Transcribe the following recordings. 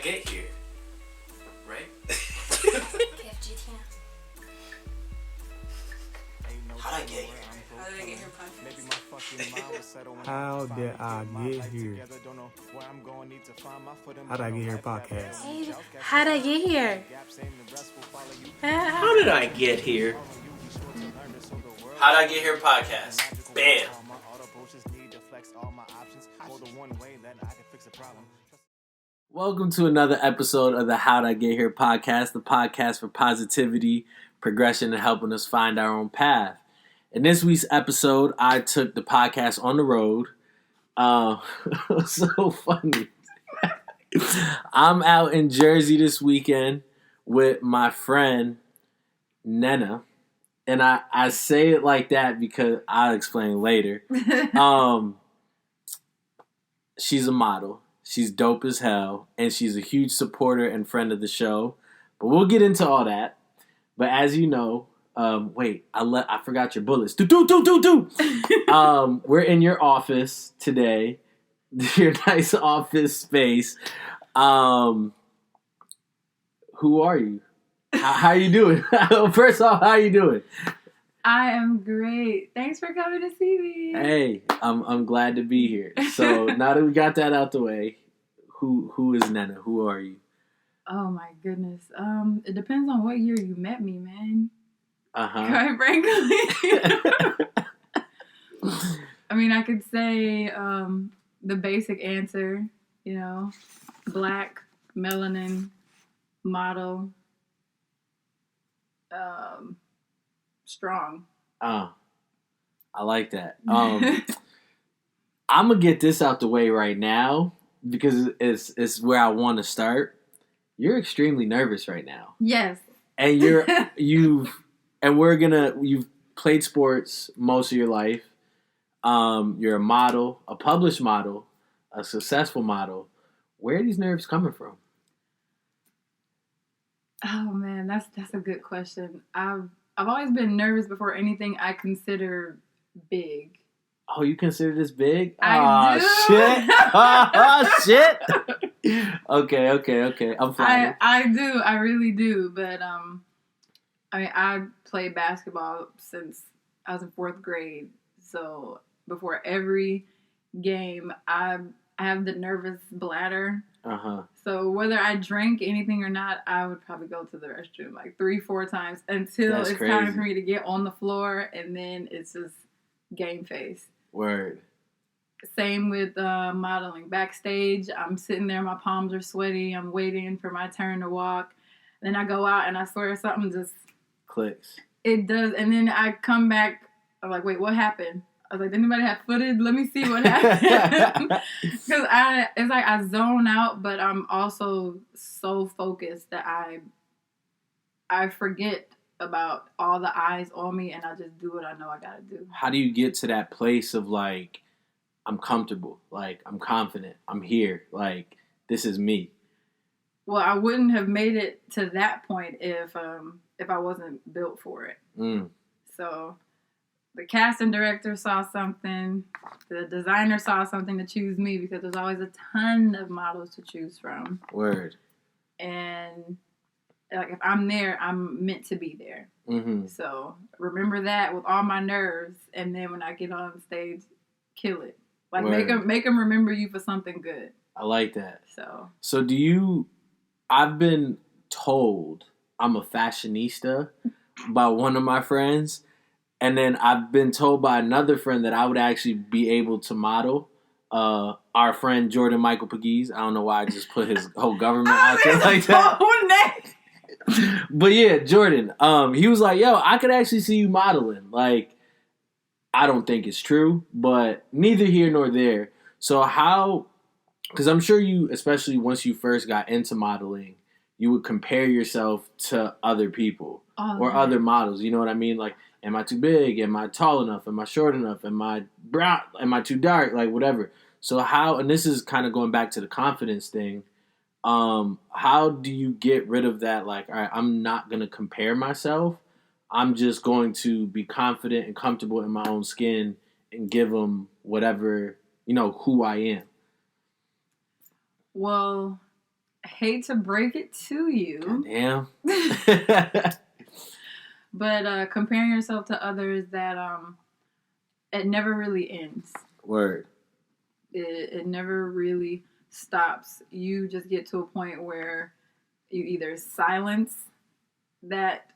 get here? Right? How'd I get here? How did I get here, podcast? How did I get here? How did I get here, podcast? How'd I get here? How did I get here? How'd I get here podcast? Bam! Welcome to another episode of the How'd I Get Here podcast, the podcast for positivity, progression, and helping us find our own path. In this week's episode, I took the podcast on the road. It was so funny. I'm out in Jersey this weekend with my friend, Nnenna. And I say it like that because I'll explain later. She's a model. She's dope as hell. And she's a huge supporter and friend of the show. But we'll get into all that. But as you know, wait, I forgot your bullets. We're in your office today. Your nice office space. Who are you? How you doing? First off, how you doing? I am great. Thanks for coming to see me. Hey, I'm glad to be here. So now that we got that out the way, who is Nnenna? Who are you? Oh my goodness. It depends on what year you met me, man. Uh-huh. Quite frankly. I mean, I could say the basic answer, you know, black, melanin, model, strong. I like that. I'm gonna get this out the way right now because it's where I want to start. You're extremely nervous right now. Yes. And you've played sports most of your life. You're a model, a published model, a successful model. Where are these nerves coming from? Oh man, that's a good question. I've always been nervous before anything I consider big. Oh, you consider this big? I do. Shit. Okay. I'm fine. I do. I really do. But I mean, I played basketball since I was in 4th grade. So before every game, I have the nervous bladder. Uh-huh. So whether I drank anything or not, I would probably go to the restroom like 3-4 times until That's it's crazy. time for me to get on the floor, and then it's just game face. Word. Same with modeling. Backstage, I'm sitting there, my palms are sweaty, I'm waiting for my turn to walk. Then I go out and I swear something just Clicks. It does, and then I come back, I'm like, wait, what happened? I was like, did anybody have footage? Let me see what happened. Because it's like I zone out, but I'm also so focused that I forget about all the eyes on me, and I just do what I know I gotta do. How do you get to that place of like, I'm comfortable, like I'm confident, I'm here, like this is me? Well, I wouldn't have made it to that point if I wasn't built for it. So the casting director saw something, the designer saw something to choose me, because there's always a ton of models to choose from. Word. And like if I'm there, I'm meant to be there. Mm-hmm. So remember that with all my nerves, and then when I get on stage, kill it. Like Word. make them remember you for something good. I like that. So do you? I've been told I'm a fashionista by one of my friends, and then I've been told by another friend that I would actually be able to model. Our friend Jordan Michael Pegues. I don't know why I just put his whole government out there like that. But yeah, Jordan, he was like, yo, I could actually see you modeling. Like, I don't think it's true, but neither here nor there. So how, because I'm sure you, especially once you first got into modeling, you would compare yourself to other people or other models. You know what I mean? Like, am I too big? Am I tall enough? Am I short enough? Am I brown? Am I too dark? Like, whatever. So how, and this is kind of going back to the confidence thing, how do you get rid of that? Like, all right, I'm not going to compare myself. I'm just going to be confident and comfortable in my own skin and give them whatever, you know, who I am. Well, hate to break it to you. Damn. But comparing yourself to others, that it never really ends. Word. It never really stops. You just get to a point where you either silence that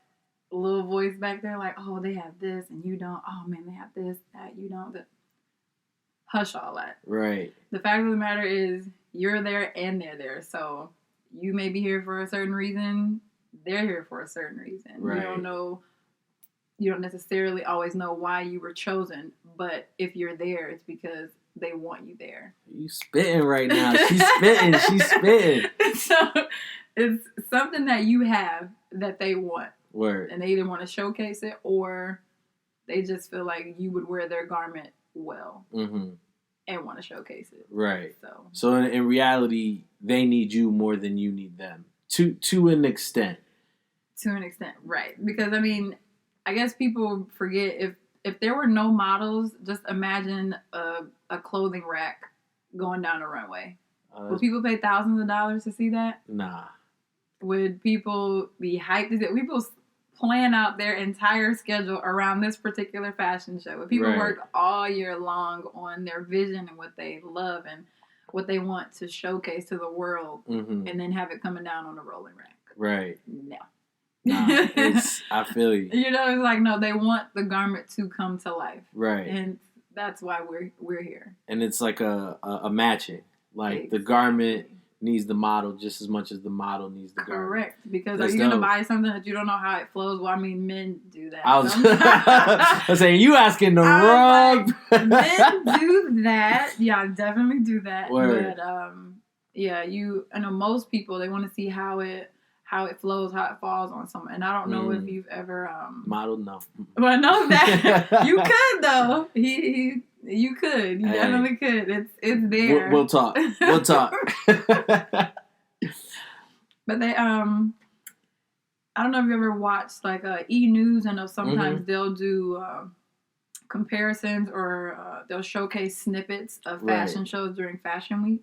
little voice back there, like, oh, they have this and you don't. Oh man, they have this, that you don't. Hush all that. Right. The fact of the matter is, you're there and they're there. So you may be here for a certain reason. They're here for a certain reason. Right. You don't know. You don't necessarily always know why you were chosen, but if you're there, it's because they want you there. You spitting right now. She's spitting. She's spitting. So it's something that you have that they want. Word. And they either want to showcase it or they just feel like you would wear their garment well and want to showcase it. Right. So in reality, they need you more than you need them. To an extent. To an extent, right. Because, I mean, I guess people forget if there were no models, just imagine a clothing rack going down a runway. Would people pay thousands of dollars to see that? Nah. Would people be hyped? People plan out their entire schedule around this particular fashion show. Would people work all year long on their vision and what they love and what they want to showcase to the world and then have it coming down on a rolling rack? Right. No. Nah, I feel you. You know, it's like, no, they want the garment to come to life. Right. And that's why we're here. And it's like a matching. Like, Exactly. The garment needs the model just as much as the model needs the garment. Correct. Because That's are you going to dope. buy something that you don't know how it flows? Well, I mean, men do that. I was saying, you asking the wrong. Men do that. Yeah, definitely do that. Word. But, yeah, I know most people, they want to see how it flows, how it falls on someone. And I don't know if you've ever... Model, no. Well, no, that you could, though. You could. You definitely could. It's there. We'll talk. We'll talk. But they, I don't know if you ever watched, like, E! News. I know sometimes they'll do comparisons or they'll showcase snippets of fashion shows during Fashion Week,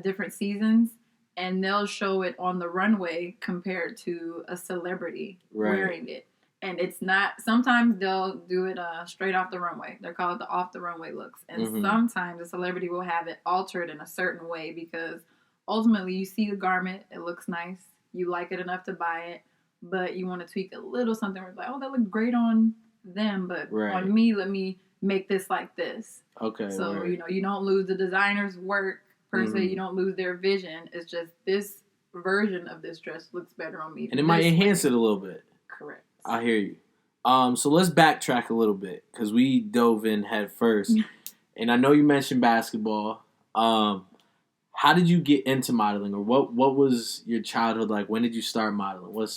different seasons. And they'll show it on the runway compared to a celebrity wearing it. And it's not, sometimes they'll do it straight off the runway. They're called the off the runway looks. And sometimes a celebrity will have it altered in a certain way because ultimately you see the garment, it looks nice, you like it enough to buy it, but you want to tweak a little something where it's like, oh, that looks great on them, but on me, let me make this like this. Okay. So, you don't lose the designer's work per se, you don't lose their vision. It's just this version of this dress looks better on me. And it might enhance it a little bit. Correct. I hear you. So let's backtrack a little bit because we dove in head first. And I know you mentioned basketball. How did you get into modeling, or what was your childhood like? When did you start modeling?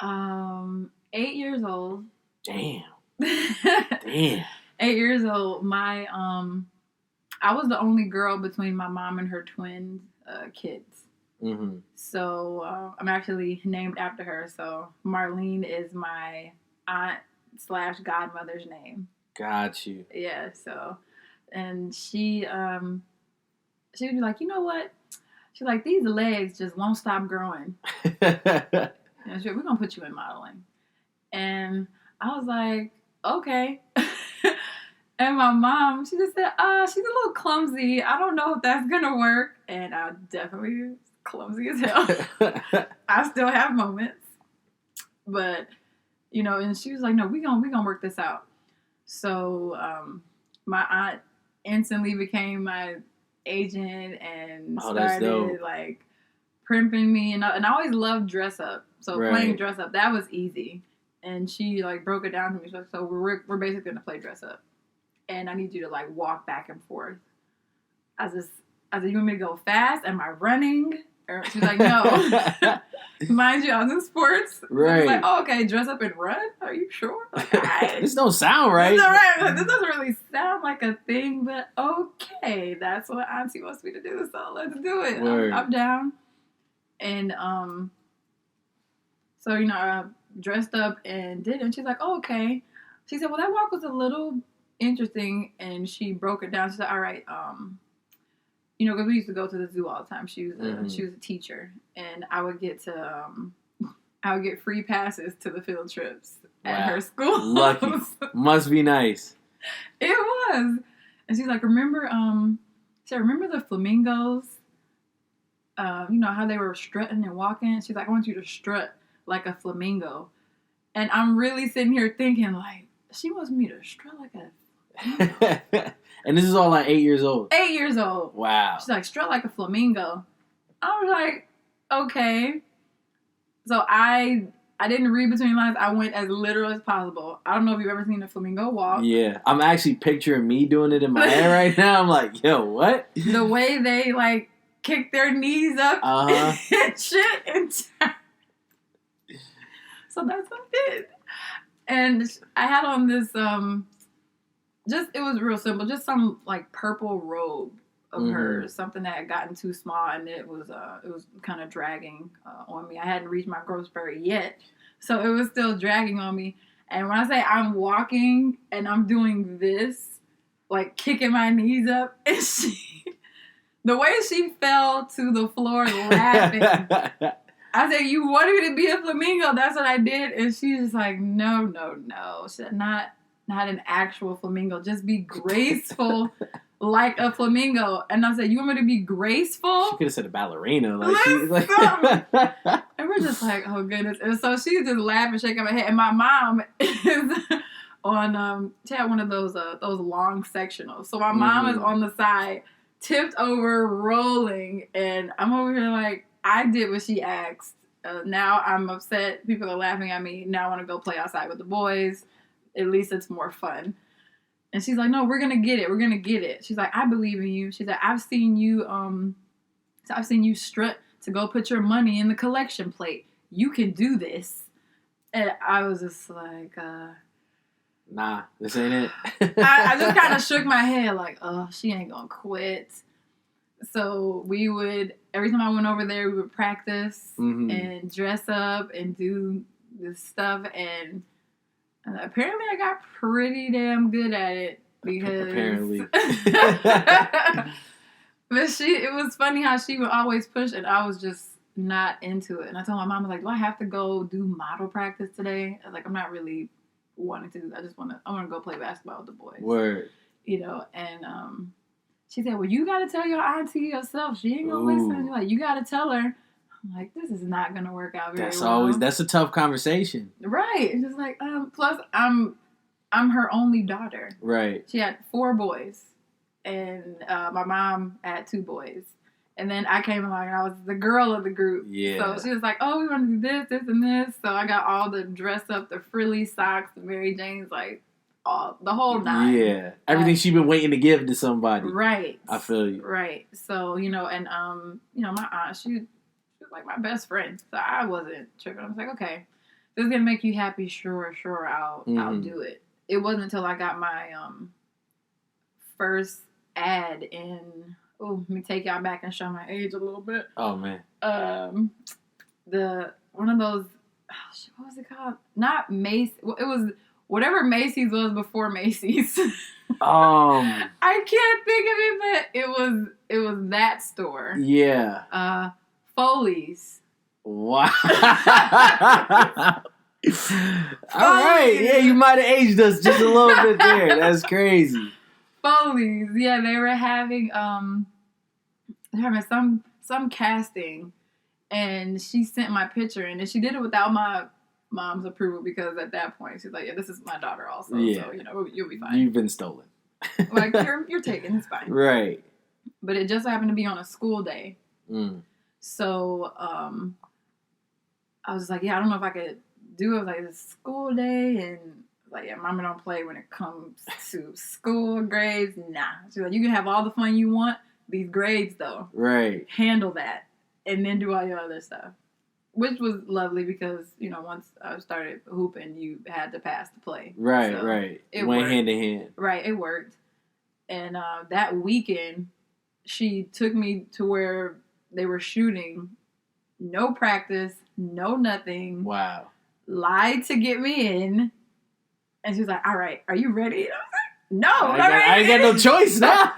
8 years old. Damn. 8 years old. My I was the only girl between my mom and her twin kids. So I'm actually named after her. So Marlene is my aunt/godmother's name. Got you. Yeah. So, and she would be like, you know what? She's like, these legs just won't stop growing. And we're gonna put you in modeling. And I was like, okay. And my mom, she just said, she's a little clumsy. I don't know if that's gonna work. And I definitely clumsy as hell. I still have moments. But, and she was like, no, we gonna work this out. So my aunt instantly became my agent and started like primping me. And I always loved dress up. So playing dress up, that was easy. And she like broke it down to me. So we're basically gonna play dress up. And I need you to like walk back and forth. I said, you want me to go fast? Am I running? Or she's like, no. Mind you, I was in sports. So I was like, oh, okay, dress up and run? Are you sure? Like, this don't sound right. This, right. This doesn't really sound like a thing, but okay, that's what Auntie wants me to do, so let's do it. I'm down. And so, I dressed up and did it. And she's like, oh, okay. She said, well, that walk was a little interesting. And she broke it down. She said, all right, you know, because we used to go to the zoo all the time. She was a teacher, and I would get free passes to the field trips at her school. Lucky. Must be nice. It was. And she's like, remember the flamingos? You know how they were strutting and walking? She's like, I want you to strut like a flamingo. And I'm really sitting here thinking, like, she wants me to strut like a flamingo. And this is all like 8 years old. 8 years old. Wow. She's like, strut like a flamingo. I was like, okay. So I didn't read between lines. I went as literal as possible. I don't know if you've ever seen a flamingo walk. Yeah. I'm actually picturing me doing it in my head right now. I'm like, yo, what? The way they, like, kick their knees up and shit. And so that's what I did. And I had on this, it was real simple. Just some, like, purple robe of hers. Something that had gotten too small, and it was kind of dragging on me. I hadn't reached my growth spurt yet, so it was still dragging on me. And when I say I'm walking and I'm doing this, like kicking my knees up, and the way she fell to the floor laughing, I said, you wanted me to be a flamingo, that's what I did. And she's just like, no. She said, not an actual flamingo, just be graceful like a flamingo. And I said, you want me to be graceful? She could have said a ballerina. And we're just like, oh goodness. And so she's just laughing, shaking her head. And my mom is on, she had one of those long sectionals. So my mom is on the side, tipped over, rolling. And I'm over here like, I did what she asked. Now I'm upset. People are laughing at me. Now I want to go play outside with the boys. At least it's more fun. And she's like, no, we're going to get it. We're going to get it. She's like, I believe in you. She's like, I've seen you strut to go put your money in the collection plate. You can do this. And I was just like, nah, this ain't it. I just kind of shook my head like, oh, she ain't going to quit. So every time I went over there, we would practice and dress up and do this stuff. And apparently I got pretty damn good at it because apparently. But it was funny how she would always push and I was just not into it. And I told my mom, I was like, do I have to go do model practice today? I was like, I'm not really wanting to. I want to go play basketball with the boys. Word. You know, and she said, well, you got to tell your auntie yourself. She ain't going to listen. Like, you got to tell her. I'm like, this is not going to work out very well. That's a tough conversation. Right. It's just like, plus I'm her only daughter. Right. She had 4 boys. And my mom had 2 boys. And then I came along and I was the girl of the group. Yeah. So she was like, oh, we want to do this, this, and this. So I got all the dress up, the frilly socks, the Mary Jane's, like, the whole 9. Yeah. Everything she's been waiting to give to somebody. Right. I feel you. Right. So, you know, and, you know, my aunt, she was like my best friend. So I wasn't tripping. I was like, okay, this is going to make you happy. Sure, I'll do it. It wasn't until I got my first ad in, let me take y'all back and show my age a little bit. Oh, man. One of those, what was it called? Not Macy's. It was whatever Macy's was before Macy's. I can't think of it, but it was that store. Yeah. Foley's. Wow. All right. Yeah, you might have aged us just a little bit there. That's crazy. Foley's. Yeah, they were having some casting, and she sent my picture, and she did it without my mom's approval because at that point she's like, yeah, this is my daughter also, so you know you'll be fine. You've been stolen. Like you're taken, it's fine. Right. But it just happened to be on a school day. So I was like, yeah, I don't know if I could do it. Like, it's school day, and like, yeah, mama don't play when it comes to school grades. Nah. She's like, you can have all the fun you want. These grades, though. Right. Handle that. And then do all your other stuff. Which was lovely because, you know, once I started hooping, you had to pass the play. Right, so right. It went hand in hand. Right, it worked. And that weekend, she took me to where they were shooting. No practice, no nothing. Wow. Lied to get me in. And she was like, all right, are you ready? And I was like, no, I'm not ready. I ain't got no choice now.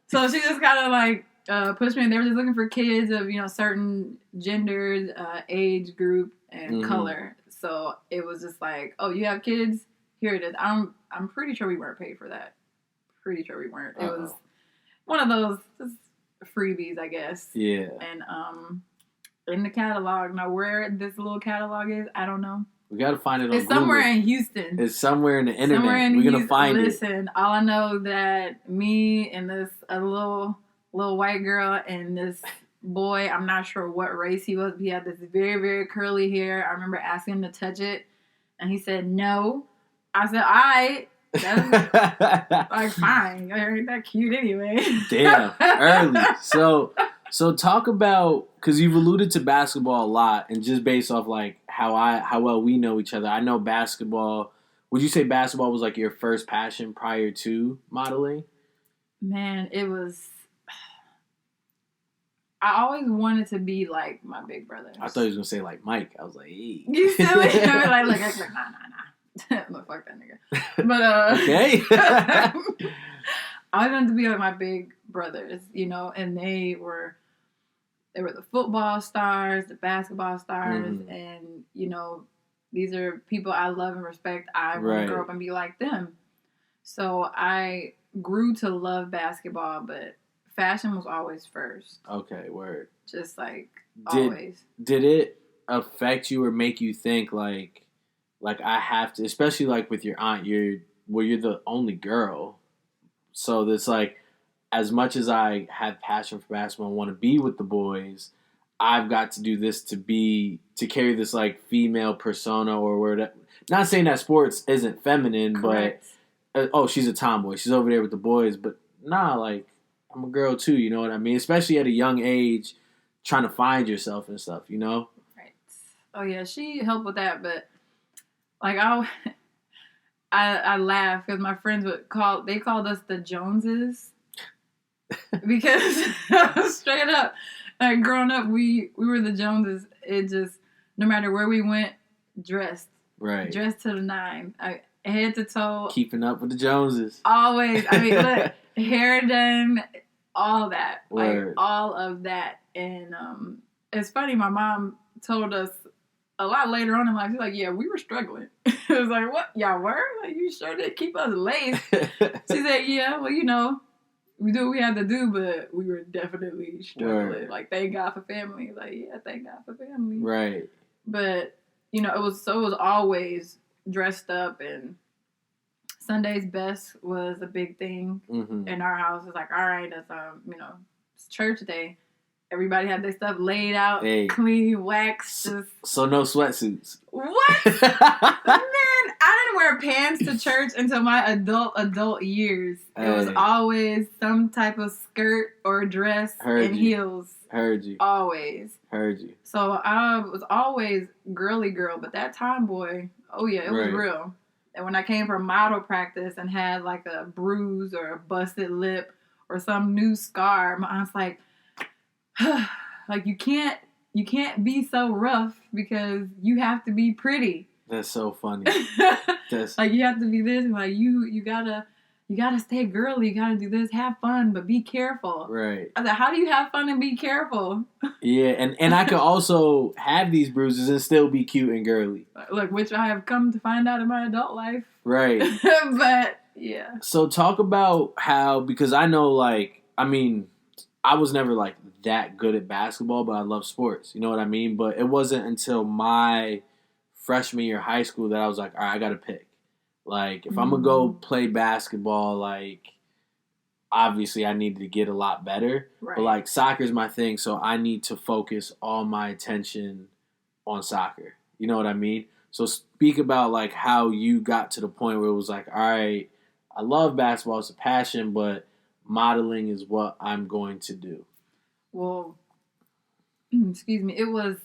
So she just kind of like pushed me. They were just looking for kids of, certain genders, age group, and color. So it was just like, oh, you have kids? Here it is. I'm pretty sure we weren't paid for that. Pretty sure we weren't. It was one of those just freebies, I guess. Yeah. And in the catalog, now where this little catalog is, I don't know. We gotta find it on It's somewhere in Houston. It's somewhere in the internet. We're gonna find it. Listen, all I know that me and this a little white girl and this boy, I'm not sure what race he was, but he had this very, very curly hair. I remember asking him to touch it, and he said no. I said, all right. That's like, fine. You ain't that cute anyway. Damn, early. So talk about, because you've alluded to basketball a lot, and just based off like how well we know each other, I know basketball. Would you say basketball was like your first passion prior to modeling? Man, it was. I always wanted to be like my big brothers. I thought he was gonna say like Mike. I was like, hey. You silly. like nah. I'm gonna fuck that nigga. But okay. I wanted to be like my big brothers, and they were the football stars, the basketball stars, and these are people I love and respect. I want to grow up and be like them. So I grew to love basketball, but fashion was always first. Okay, word. Just like always. Did it affect you or make you think like I have to, especially like with your aunt, you're the only girl. So it's like, as much as I have passion for basketball and want to be with the boys, I've got to do this to carry this like female persona or word. Not saying that sports isn't feminine, Correct. But she's a tomboy. She's over there with the boys, but nah, like I'm a girl too. You know what I mean? Especially at a young age, trying to find yourself and stuff. Right. Oh yeah, she helped with that, but like I laugh because my friends called us the Joneses. Because straight up, like growing up, we were the Joneses. It just, no matter where we went, dressed to the nine, head to toe, keeping up with the Joneses. Always, I mean, look, hair done, all that, Word. Like all of that. And it's funny. My mom told us a lot later on in life. She's like, "Yeah, we were struggling." It was like, "What? Y'all were? Like, you sure did keep us laced." She said, "Yeah, well, we do what we had to do, but we were definitely struggling. Word. Like, thank God for family." Like, yeah, thank God for family. Right. But, it was always dressed up, and Sunday's best was a big thing in our house. It's like, all right, it's, it's church day. Everybody had their stuff laid out, clean, waxed. So no sweatsuits. What? Man, I didn't wear pants to church until my adult years. It was always some type of skirt or dress and heels. Heard you. Always. Heard you. So I was always girly girl, but that tomboy, oh yeah, it was real. And when I came from model practice and had like a bruise or a busted lip or some new scar, my aunt's like, like you can't be so rough because you have to be pretty. That's so funny. Like you have to be this, and like you gotta stay girly. You gotta do this. Have fun, but be careful. Right. I was like, how do you have fun and be careful? Yeah, and I could also have these bruises and still be cute and girly. Look, which I have come to find out in my adult life. Right. But yeah. So talk about how, because I know, like, I mean, I was never like that good at basketball, but I love sports. You know what I mean? But it wasn't until my freshman year of high school that I was like, all right, I got to pick. Like, if I'm going to go play basketball, like, obviously I needed to get a lot better. Right. But, like, soccer's my thing, so I need to focus all my attention on soccer. You know what I mean? So speak about, like, how you got to the point where it was like, all right, I love basketball, it's a passion, but modeling is what I'm going to do. Well, excuse me, it was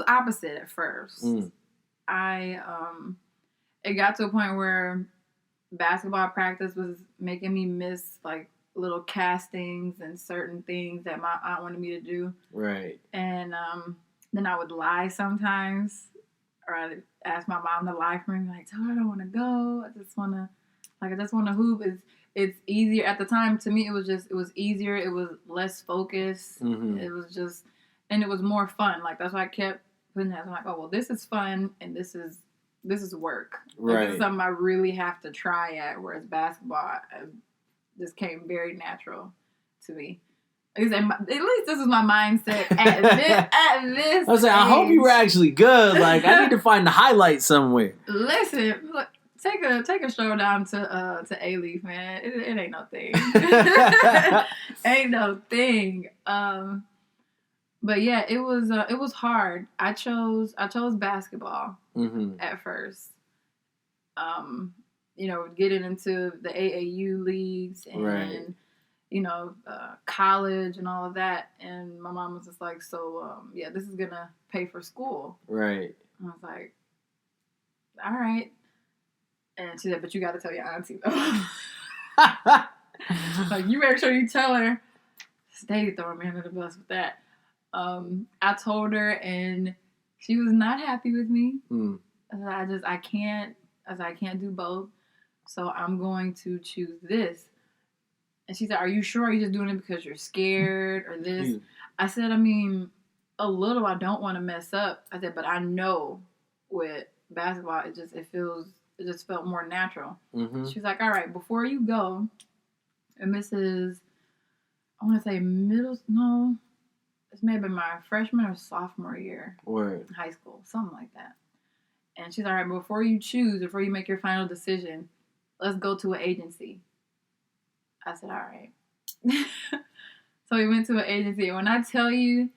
opposite at first. It got to a point where basketball practice was making me miss like little castings and certain things that my aunt wanted me to do. Right. And then I would lie sometimes, or I'd ask my mom to lie for me, like, tell her I don't want to go. I just want to hoop. it's easier at the time. To me, it was easier. It was less focused. Mm-hmm. It was just, and it was more fun. Like, that's why I kept putting that. I'm like, oh, well, this is fun, and this is work. Like, Right. this is something I really have to try at, whereas basketball just came very natural to me. At least this is my mindset at this I was like, I hope you were actually good. Like, I need to find the highlight somewhere. Listen, look, take a stroll down to A-Leaf, man. It ain't no thing. Ain't no thing. But yeah, it was hard. I chose basketball at first. Getting into the AAU leagues and right. College and all of that. And my mom was just like, so this is gonna pay for school. Right. And I was like, all right. And she said, but you got to tell your auntie though. Like, you make sure you tell her. Stay throwing me under the bus with that. I told her, and she was not happy with me. I can't do both. So I'm going to choose this. And she said, are you sure? Are you just doing it because you're scared or this? I said, I mean, a little. I don't want to mess up. I said, but I know with basketball, it just felt more natural. She's like, all right, before you go, and this is, I want to say this may have been my freshman or sophomore year in high school, something like that. And she's all right, before you make your final decision, let's go to an agency. I said, all right. So we went to an agency. And when I tell you,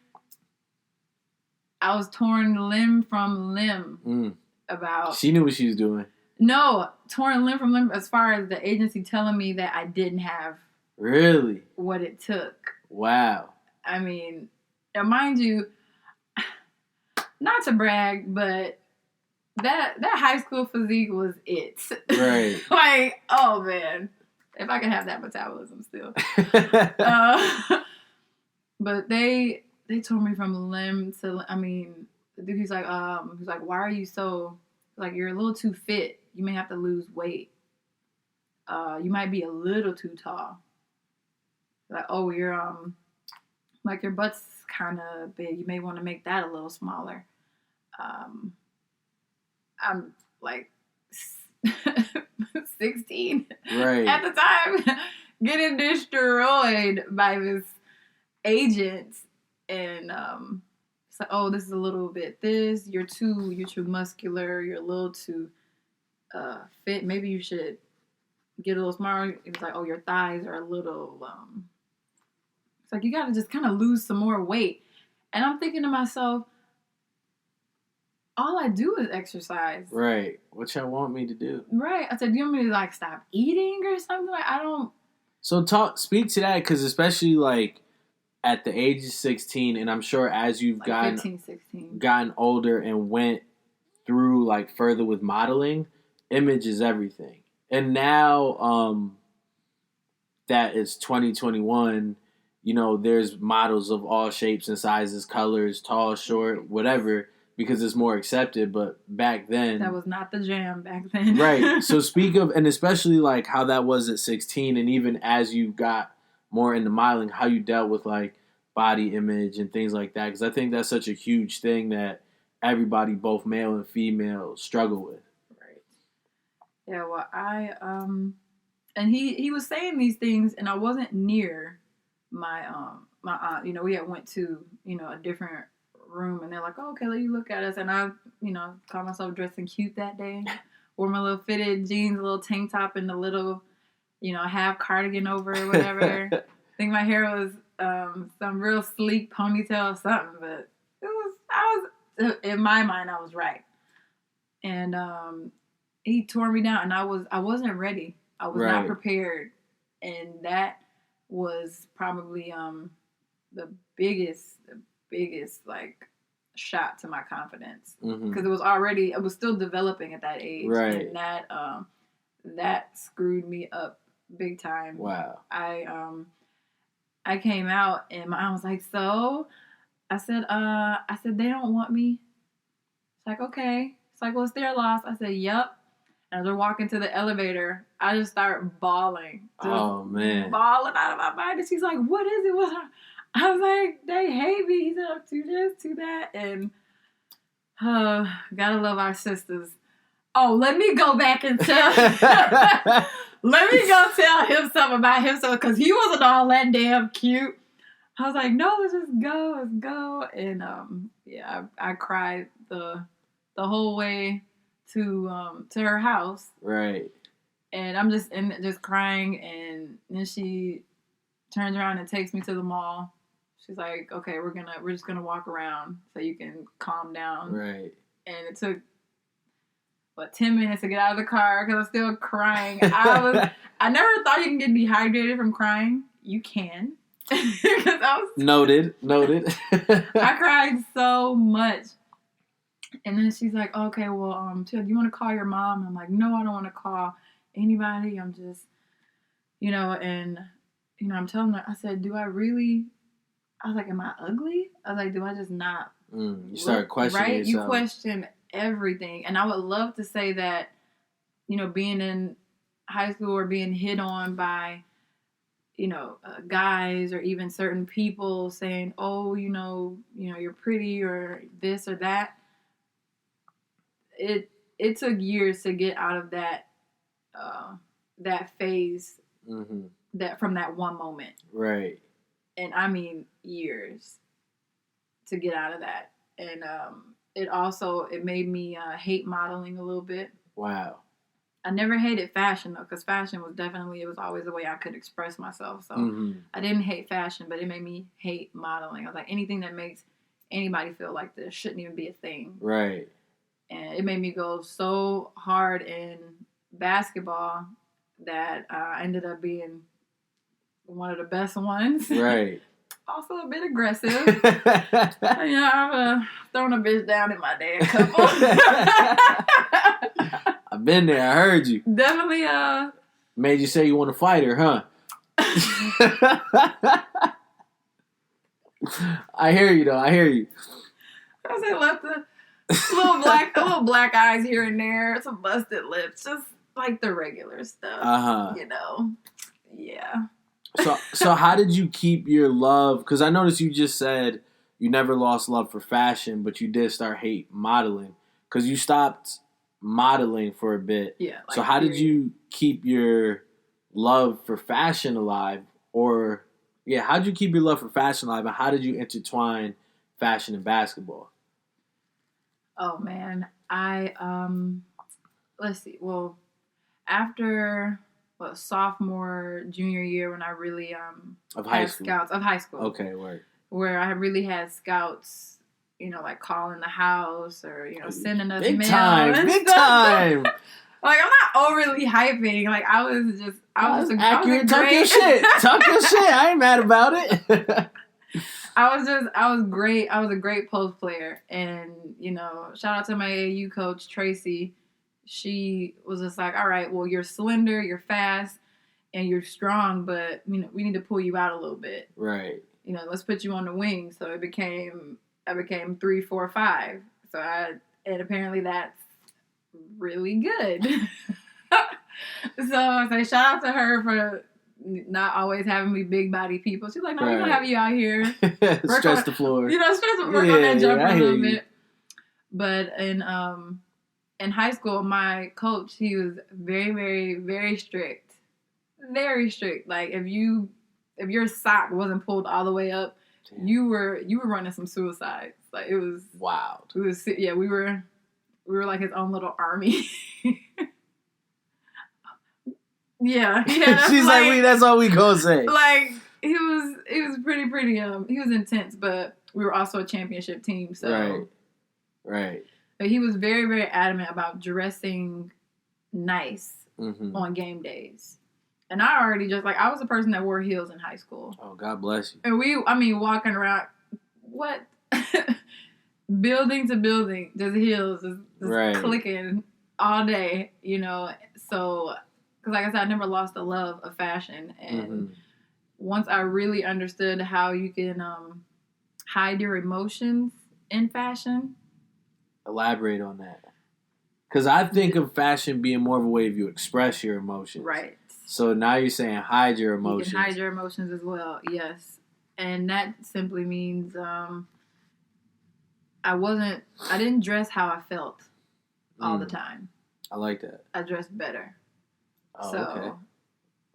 I was torn limb from limb about... She knew what she was doing. No, torn limb from limb as far as the agency telling me that I didn't have... Really? What it took. Wow. I mean, now mind you, not to brag, but that high school physique was it. Right. Like, oh man, if I could have that metabolism still. But they told me from limb to, I mean, the dude, he's like, why are you so, like, you're a little too fit. You may have to lose weight. You might be a little too tall. Like, oh, you're, like, your butt's kind of big. You may want to make that a little smaller. I'm, like, 16 right. at the time, getting destroyed by this agent. And it's like, oh, this is a little bit this. You're too muscular. You're a little too fit. Maybe you should get a little smaller. It was like, oh, your thighs are a little... It's like, you got to just kind of lose some more weight. And I'm thinking to myself, all I do is exercise. Right. What y'all want me to do? Right. I said, do you want me to, like, stop eating or something? Like, I don't... So speak to that, because especially, like, at the age of 16, and I'm sure as you've like gotten 15, 16. Gotten older and went through, like, further with modeling, image is everything. And now that it's 2021... You know, there's models of all shapes and sizes, colors, tall, short, whatever, because it's more accepted. But back then... That was not the jam back then. Right. So speak of, and especially like how that was at 16, and even as you got more into modeling, how you dealt with like body image and things like that. Because I think that's such a huge thing that everybody, both male and female, struggle with. Right. Yeah, well, and he was saying these things, and I wasn't near my aunt. You know, we had went to, you know, a different room, and they're like, oh, okay, let you look at us. And I, you know, caught myself dressing cute that day. Wore my little fitted jeans, a little tank top, and a little, you know, half cardigan over or whatever. I think my hair was some real sleek ponytail or something, but in my mind, I was right. And he tore me down, and I wasn't ready. I was not prepared. And that was probably the biggest like shot to my confidence, because it was still developing at that age, and that screwed me up big time. Wow. I came out, and my aunt was like, so I said they don't want me. It's like, okay. It's like, well, it's their loss. I said, yep. As we're walking to the elevator, I just start bawling. Oh, man. Bawling out of my mind. And she's like, what is it? I was like, they hate me. He said, I'm too this, too that. And gotta love our sisters. Oh, let me go back and tell let me go tell him something about himself because he wasn't all that damn cute. I was like, no, let's just go, let's go. And I cried the whole way to her house. Right. And I'm just crying, and then she turns around and takes me to the mall. She's like, okay, we're just gonna walk around so you can calm down. Right. And it took 10 minutes to get out of the car because I'm still crying. I never thought you can get dehydrated from crying. You can. Noted. I cried so much. And then she's like, okay, well, do you want to call your mom? I'm like, no, I don't want to call anybody. I'm just, and, I'm telling her, I said, do I really, I was like, am I ugly? I was like, do I just not you start questioning right? yourself. You question everything. And I would love to say that, being in high school or being hit on by, guys or even certain people saying, oh, you're pretty or this or that. It took years to get out of that phase that from that one moment. Right. And I mean years to get out of that. And it made me hate modeling a little bit. Wow. I never hated fashion, though, because fashion it was always a way I could express myself. So I didn't hate fashion, but it made me hate modeling. I was like, anything that makes anybody feel like this shouldn't even be a thing. Right. And it made me go so hard in basketball that I ended up being one of the best ones. Right. Also a bit aggressive. I've thrown a bitch down in my day a couple. I've been there. I heard you. Definitely. Made you say you want to fight her, huh? I hear you, though. I hear you. I say left the little black eyes here and there, some busted lips, just like the regular stuff. Yeah. So how did you keep your love? Because I noticed you just said you never lost love for fashion, but you did start hate modeling because you stopped modeling for a bit. Yeah. So how did you keep your love for fashion alive? Or, how did you keep your love for fashion alive, and how did you intertwine fashion and basketball? Oh, man. Let's see. Well, after sophomore, junior year, when I really of high school. Scouts of high school. Okay, right. Where I really had scouts, like calling the house or sending us big mail. Big time. Like, I'm not overly hyping. Like, I was accurate. Talk your shit. I ain't mad about it. I was great. I was a great post player. And, shout out to my AAU coach, Tracy. She was just like, all right, well, you're slender, you're fast, and you're strong, but, we need to pull you out a little bit. Right. Let's put you on the wing. So I became 3, 4, 5. And apparently that's really good. So I say shout out to her for not always having me big body people. She's like, no, we're gonna have you out here. Stress the floor. Work on that jumper a little bit. But in high school, my coach, he was very, very, very strict. Very strict. Like if your sock wasn't pulled all the way up, damn, you were running some suicides. Like it was wild. We were like his own little army. Yeah. She's like, that's all we gonna say. Like he was pretty he was intense, but we were also a championship team, so right. But he was very, very adamant about dressing nice on game days. And I already I was a person that wore heels in high school. Oh, God bless you. And walking around, building to building, just heels, just clicking all day, So, because like I said, I never lost the love of fashion. And once I really understood how you can hide your emotions in fashion. Elaborate on that. Because I think of fashion being more of a way of you express your emotions. Right. So now you're saying hide your emotions. You can hide your emotions as well, yes. And that simply means I didn't dress how I felt all the time. I like that. I dressed better. Oh, so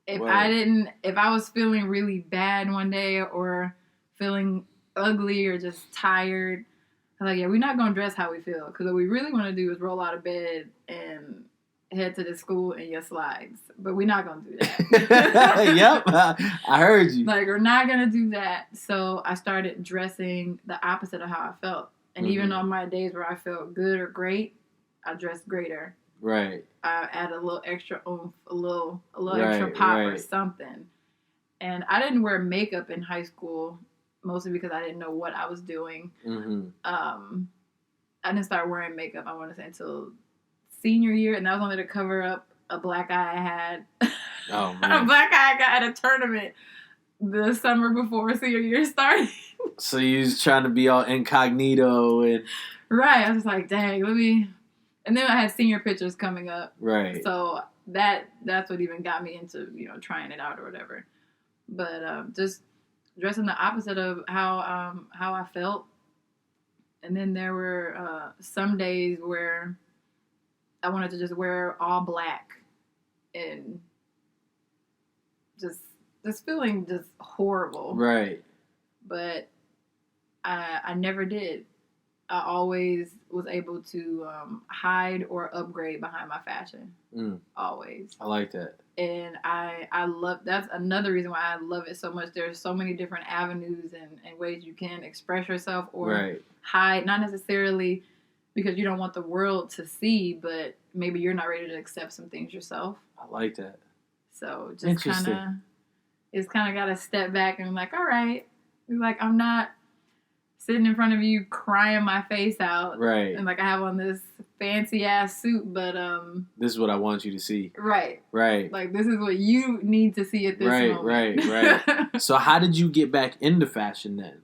okay. If I was feeling really bad one day or feeling ugly or just tired, I'm like, yeah, we're not going to dress how we feel. Because what we really want to do is roll out of bed and head to the school in your slides. But we're not going to do that. Yep, I heard you. Like, we're not going to do that. So I started dressing the opposite of how I felt. And even on my days where I felt good or great, I dressed greater. Right. I add a little extra oomph, a little extra pop or something. And I didn't wear makeup in high school, mostly because I didn't know what I was doing. I didn't start wearing makeup, I want to say, until senior year, and that was only to cover up a black eye I had. Oh, man. A black eye I got at a tournament the summer before senior year started. So you was trying to be all incognito and... Right. I was like, dang, let me... And then I had senior pictures coming up. Right. So that's what even got me into, trying it out or whatever. But just dressing the opposite of how I felt. And then there were some days where I wanted to just wear all black and just feeling just horrible. Right. But I never did. I always was able to hide or upgrade behind my fashion. Always. I like that. And I love, that's another reason why I love it so much. There's so many different avenues and ways you can express yourself or hide, not necessarily because you don't want the world to see, but maybe you're not ready to accept some things yourself. I like that. So just kind of got to step back and be like, all right. Like, I'm not sitting in front of you crying my face out. Right. And like I have on this fancy ass suit, but this is what I want you to see. Right. Right. Like this is what you need to see at this moment. Right. So how did you get back into fashion then?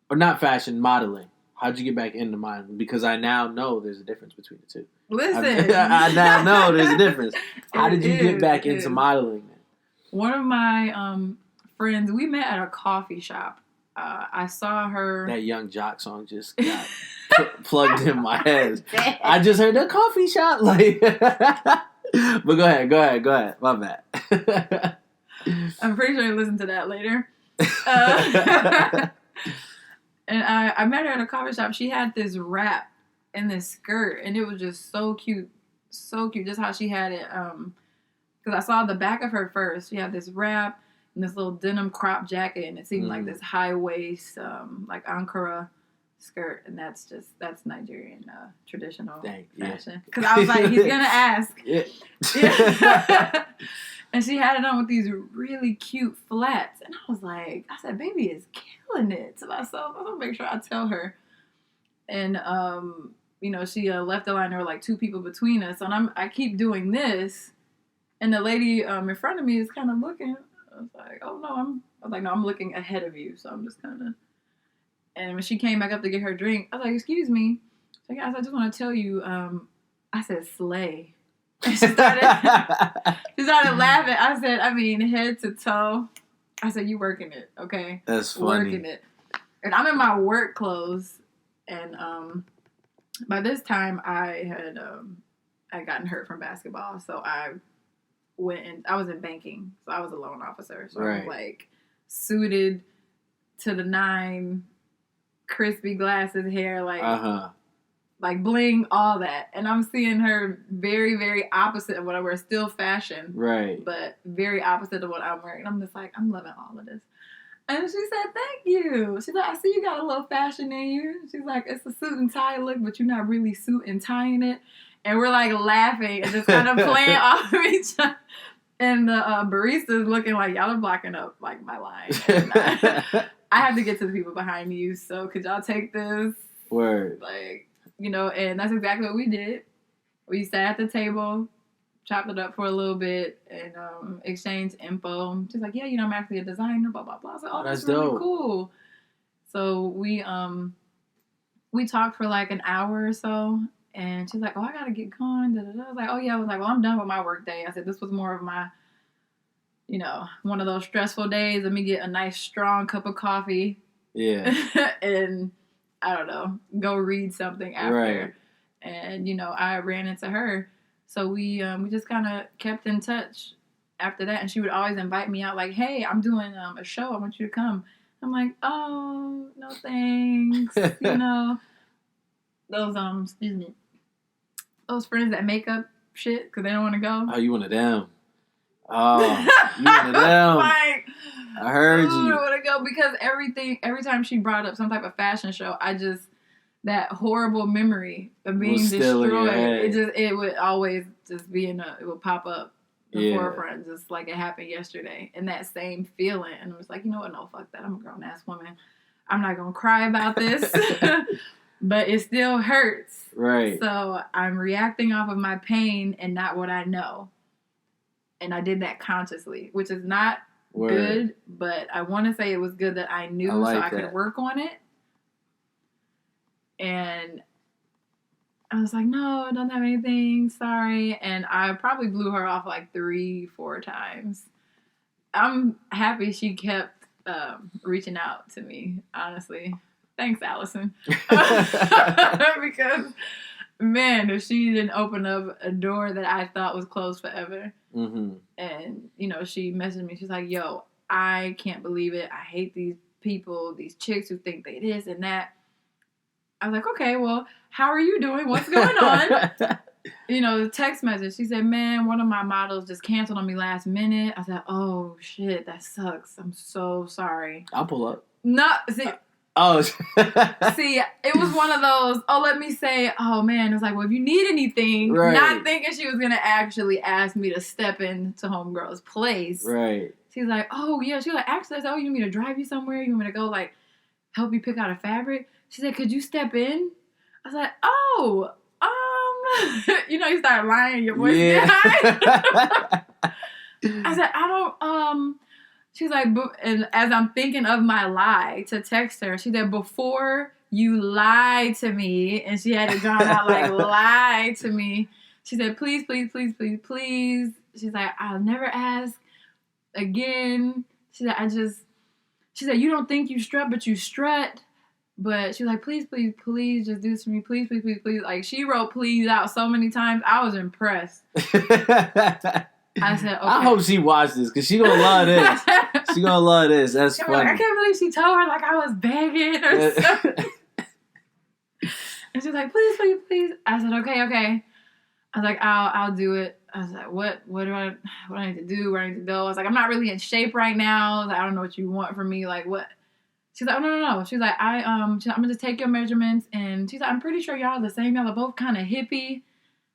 Or not fashion, modeling. How'd you get back into modeling? Because I now know there's a difference between the two. Listen. I now know there's a difference. How did you get back into modeling then? One of my friends, we met at a coffee shop. I saw her. That Young Jock song just got plugged in my head. I just heard the coffee shop. Like, but go ahead. My bad. I'm pretty sure you listen to that later. And I met her at a coffee shop. She had this wrap and this skirt, and it was just so cute. So cute. Just how she had it. Because I saw the back of her first. She had this wrap and this little denim crop jacket, and it seemed like this high waist, like Ankara skirt, and that's Nigerian traditional fashion. Because I was like, he's gonna ask. Yeah. And she had it on with these really cute flats, and I was like, I said, baby is killing it to myself. I'm gonna make sure I tell her. And she left the line. There were like two people between us, and I keep doing this, and the lady in front of me is kind of looking. I was like, oh no, I'm looking ahead of you, so I'm just kind of. And when she came back up to get her drink, I was like, excuse me. So guys, I just want to tell you, I said slay. And she started laughing. I said, head to toe. I said, you working it, okay? That's funny. Working it. And I'm in my work clothes, and by this time I had gotten hurt from basketball, so I was in banking, so I was a loan officer. So I was like suited to the nine, crispy glasses, hair, like bling, all that. And I'm seeing her very, very opposite of what I wear. Still fashion, right? But very opposite of what I'm wearing. I'm just like, I'm loving all of this. And she said, thank you. She's like, I see you got a little fashion in you. She's like, it's a suit and tie look, but you're not really suit and tying it. And we're like laughing and just kind of playing off of each other. And the barista's looking like, y'all are blocking up like my line. And I have to get to the people behind you. So could y'all take this? Word. Like, and that's exactly what we did. We sat at the table, chopped it up for a little bit, and exchanged info. She's like, yeah, I'm actually a designer, blah, blah, blah. I was like, oh, that's really dope. Cool. So we talked for like an hour or so. And she's like, oh, I got to get going. Da, da, da. I was like, oh, yeah. I was like, well, I'm done with my work day. I said, this was more of my, you know, one of those stressful days. Let me get a nice, strong cup of coffee. Yeah. And, I don't know, go read something after. Right. And, you know, I ran into her. So we just kind of kept in touch after that. And she would always invite me out like, hey, I'm doing a show. I want you to come. I'm like, oh, no thanks. You know, those, excuse me. Those friends that make up shit because they don't want to go. Oh, you one of them. Oh, you one of them. Like, I heard you. I don't want to go because every time she brought up some type of fashion show, that horrible memory of being destroyed, it would always just be it would pop up the forefront, just like it happened yesterday. And that same feeling. And I was like, you know what? No, fuck that. I'm a grown ass woman. I'm not going to cry about this. But it still hurts. Right. So I'm reacting off of my pain and not what I know. And I did that consciously, which is not good, but I want to say it was good that I knew so I could work on it. And I was like, no, I don't have anything. Sorry. And I probably blew her off like 3-4 times. I'm happy she kept reaching out to me, honestly. Thanks, Allison. Because, man, if she didn't open up a door that I thought was closed forever. Mm-hmm. And, you know, she messaged me. She's like, yo, I can't believe it. I hate these people, these chicks who think they this and that. I was like, okay, well, how are you doing? What's going on? You know, the text message. She said, man, one of my models just canceled on me last minute. I said, oh, shit, that sucks. I'm so sorry. I'll pull up. No, see... Oh. See, it was one of those, let me say, oh, man. It was like, well, if you need anything, not thinking she was going to actually ask me to step into homegirl's place. Right. She's like, oh, yeah. She was like, actually, I said, oh, you want me to drive you somewhere? You want me to go, like, help you pick out a fabric? She said, could you step in? I was like, oh, you know, you start lying, your voice get high. I said, I don't, she's like, and as I'm thinking of my lie to text her, she said, before you lie to me, and she had it drawn out like, lie to me. She said, please, please, please, please, please. She's like, I'll never ask again. She said, you don't think you strut, but you strut. But she was like, please, please, please, just do this for me. Please, please, please, please. Like, she wrote please out so many times. I was impressed. I said, okay. I hope she watched this, because she gonna love this. She gonna love this. That's funny. Like, I can't believe she told her, like, I was begging or something. And she's like, please, please, please. I said, okay. I was like, I'll do it. I was like, what do I need to do? Where I need to go? I was like, I'm not really in shape right now. I was like, I don't know what you want from me. Like, what? She's like, oh, no. She's like, I'm gonna just take your measurements. And she's like, I'm pretty sure y'all are the same. Y'all are both kind of hippie.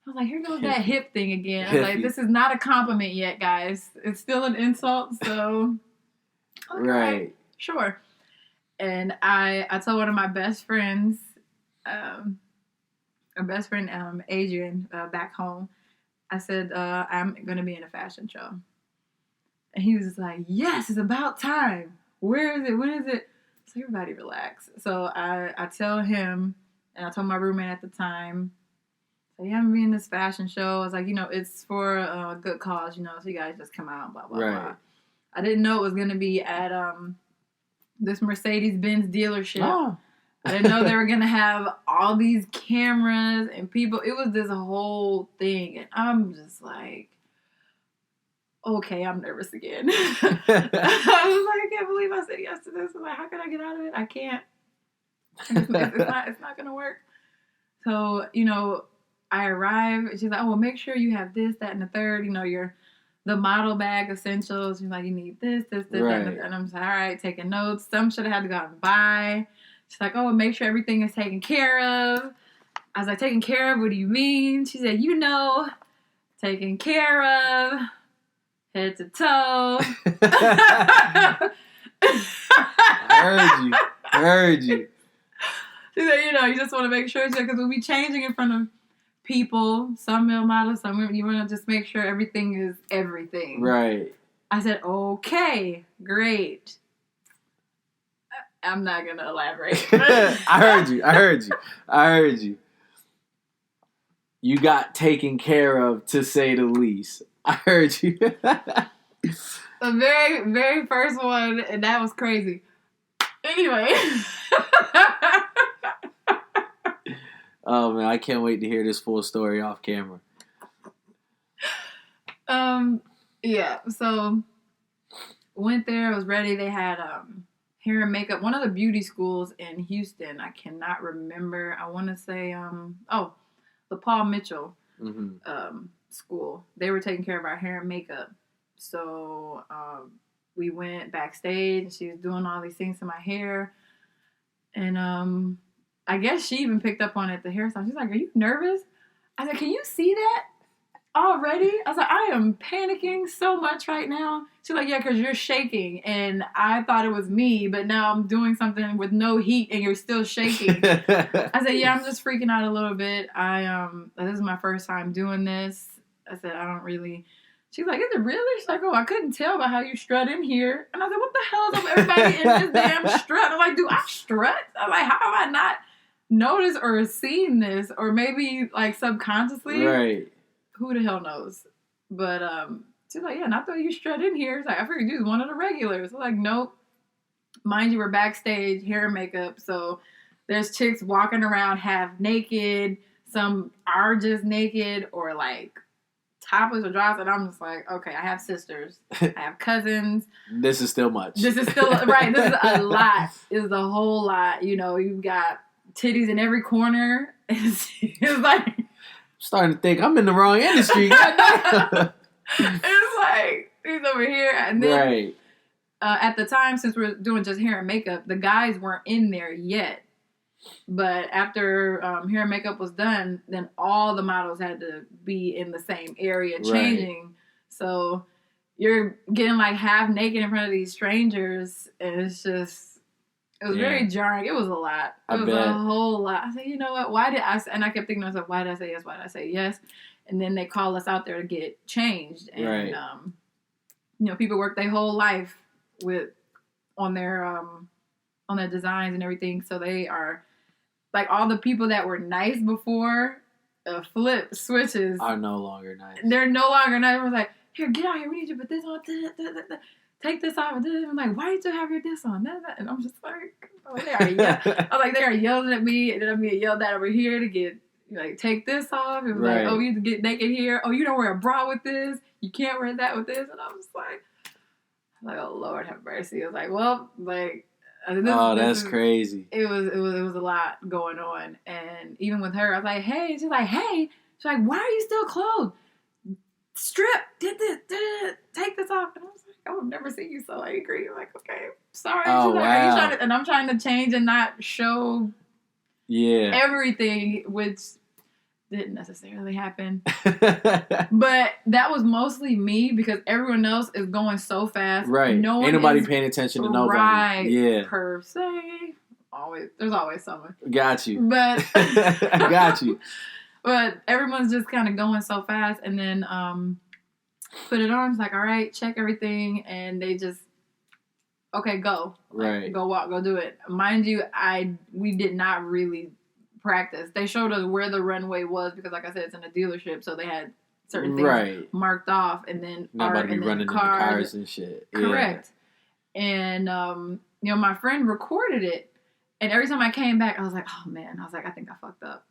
I was like, here goes that hip thing again. I was like, this is not a compliment yet, guys. It's still an insult, so. Okay, right. Sure. And I told one of my best friends, Adrian, back home, I said, I'm going to be in a fashion show. And he was just like, yes, it's about time. Where is it? When is it? So everybody relax. So I tell him, and I told my roommate at the time, so yeah, I'm going to be in this fashion show. I was like, you know, it's for a good cause, you know, so you guys just come out, blah, blah, blah. I didn't know it was going to be at this Mercedes-Benz dealership. Oh. I didn't know they were going to have all these cameras and people. It was this whole thing. And I'm just like, okay, I'm nervous again. I was like, I can't believe I said yes to this. I'm like, how can I get out of it? I can't. It's not going to work. So, you know, I arrive. She's like, oh, well, make sure you have this, that, and the third. You know, the model bag essentials. She's like, you need this, right. That, and I'm like, all right, taking notes. Some should have had to go out and buy. She's like, oh, make sure everything is taken care of. I was like, taken care of? What do you mean? She said, you know, taken care of, head to toe. I heard you. She said, you know, you just want to make sure, because we'll be changing in front of people, some male models, some women. You want to just make sure everything is everything. Right. I said, okay, great. I'm not going to elaborate. I heard you. You got taken care of, to say the least. I heard you. The very, very first one, and that was crazy. Anyway. Oh man, I can't wait to hear this full story off camera. Yeah, so went there, was ready. They had hair and makeup. One of the beauty schools in Houston, I cannot remember. I want to say the Paul Mitchell school. They were taking care of our hair and makeup. So we went backstage, and she was doing all these things to my hair. And I guess she even picked up on it at the hairstyle. She's like, "Are you nervous?" I said, "Can you see that already?" I was like, "I am panicking so much right now." She's like, "Yeah, because you're shaking." And I thought it was me, but now I'm doing something with no heat and you're still shaking. I said, "Yeah, I'm just freaking out a little bit. This is my first time doing this." I said, "I don't really." She's like, "Is it really?" She's like, "Oh, I couldn't tell by how you strut in here." And I said, "What the hell is up with everybody in this damn strut?" I'm like, "Do I strut?" I'm like, "How have I not noticed or seen this?" Or maybe like subconsciously. Right. Who the hell knows? But she's like, "Yeah, not that you strut in here." It's like, "I figured you was one of the regulars." I'm like, "Nope." Mind you, we're backstage, hair and makeup. So there's chicks walking around half naked. Some are just naked or like topless or drops, and I'm just like, okay, I have sisters, I have cousins. This is still much. This is still right. This is a lot. It's a whole lot. You know, you've got titties in every corner. It's like I'm starting to think I'm in the wrong industry. it's like he's over here, and then Right. At the time, since we're doing just hair and makeup, the guys weren't in there yet. But after hair and makeup was done, then all the models had to be in the same area changing. Right. So you're getting like half naked in front of these strangers, and it was very jarring. It was a lot. It was a whole lot. I said, you know what? And I kept thinking to myself, why did I say yes? Why did I say yes? And then they call us out there to get changed. And, people work their whole life on their designs and everything. So they are, like, all the people that were nice before, flip switches. Are no longer nice. They're no longer nice. We're like, here, get out here. We need you to put this on. Take this off. And I'm like, why do you still have your this on? And I'm just like, they are yelling at me. And then I'm getting yelled at over here to get, like, take this off. It was like, oh, you have to get naked here. Oh, you don't wear a bra with this. You can't wear that with this. And I was like, oh, Lord have mercy. I was like, well, like, that's crazy. It was a lot going on. And even with her, I was like, hey. She's like, hey. She's like, why are you still clothed? Strip. Did this. Take this off. And I was like, I would never see you so angry. I'm like, okay, sorry. Oh, she's like, wow. Are you trying to, and I'm trying to change and not show everything, which didn't necessarily happen. But that was mostly me because everyone else is going so fast. Right. No one Ain't nobody paying attention to nobody. Right. Per se. There's always someone. Got you. But got you. But everyone's just kind of going so fast, and then put it on. It's like, all right, check everything, and they just, okay, go. Right. Like, go walk, go do it. Mind you, we did not really practice. They showed us where the runway was because, like I said, it's in a dealership, so they had certain things marked off, and then nobody running in the cars and shit. Correct. And my friend recorded it, and every time I came back, I was like, oh man, I think I fucked up.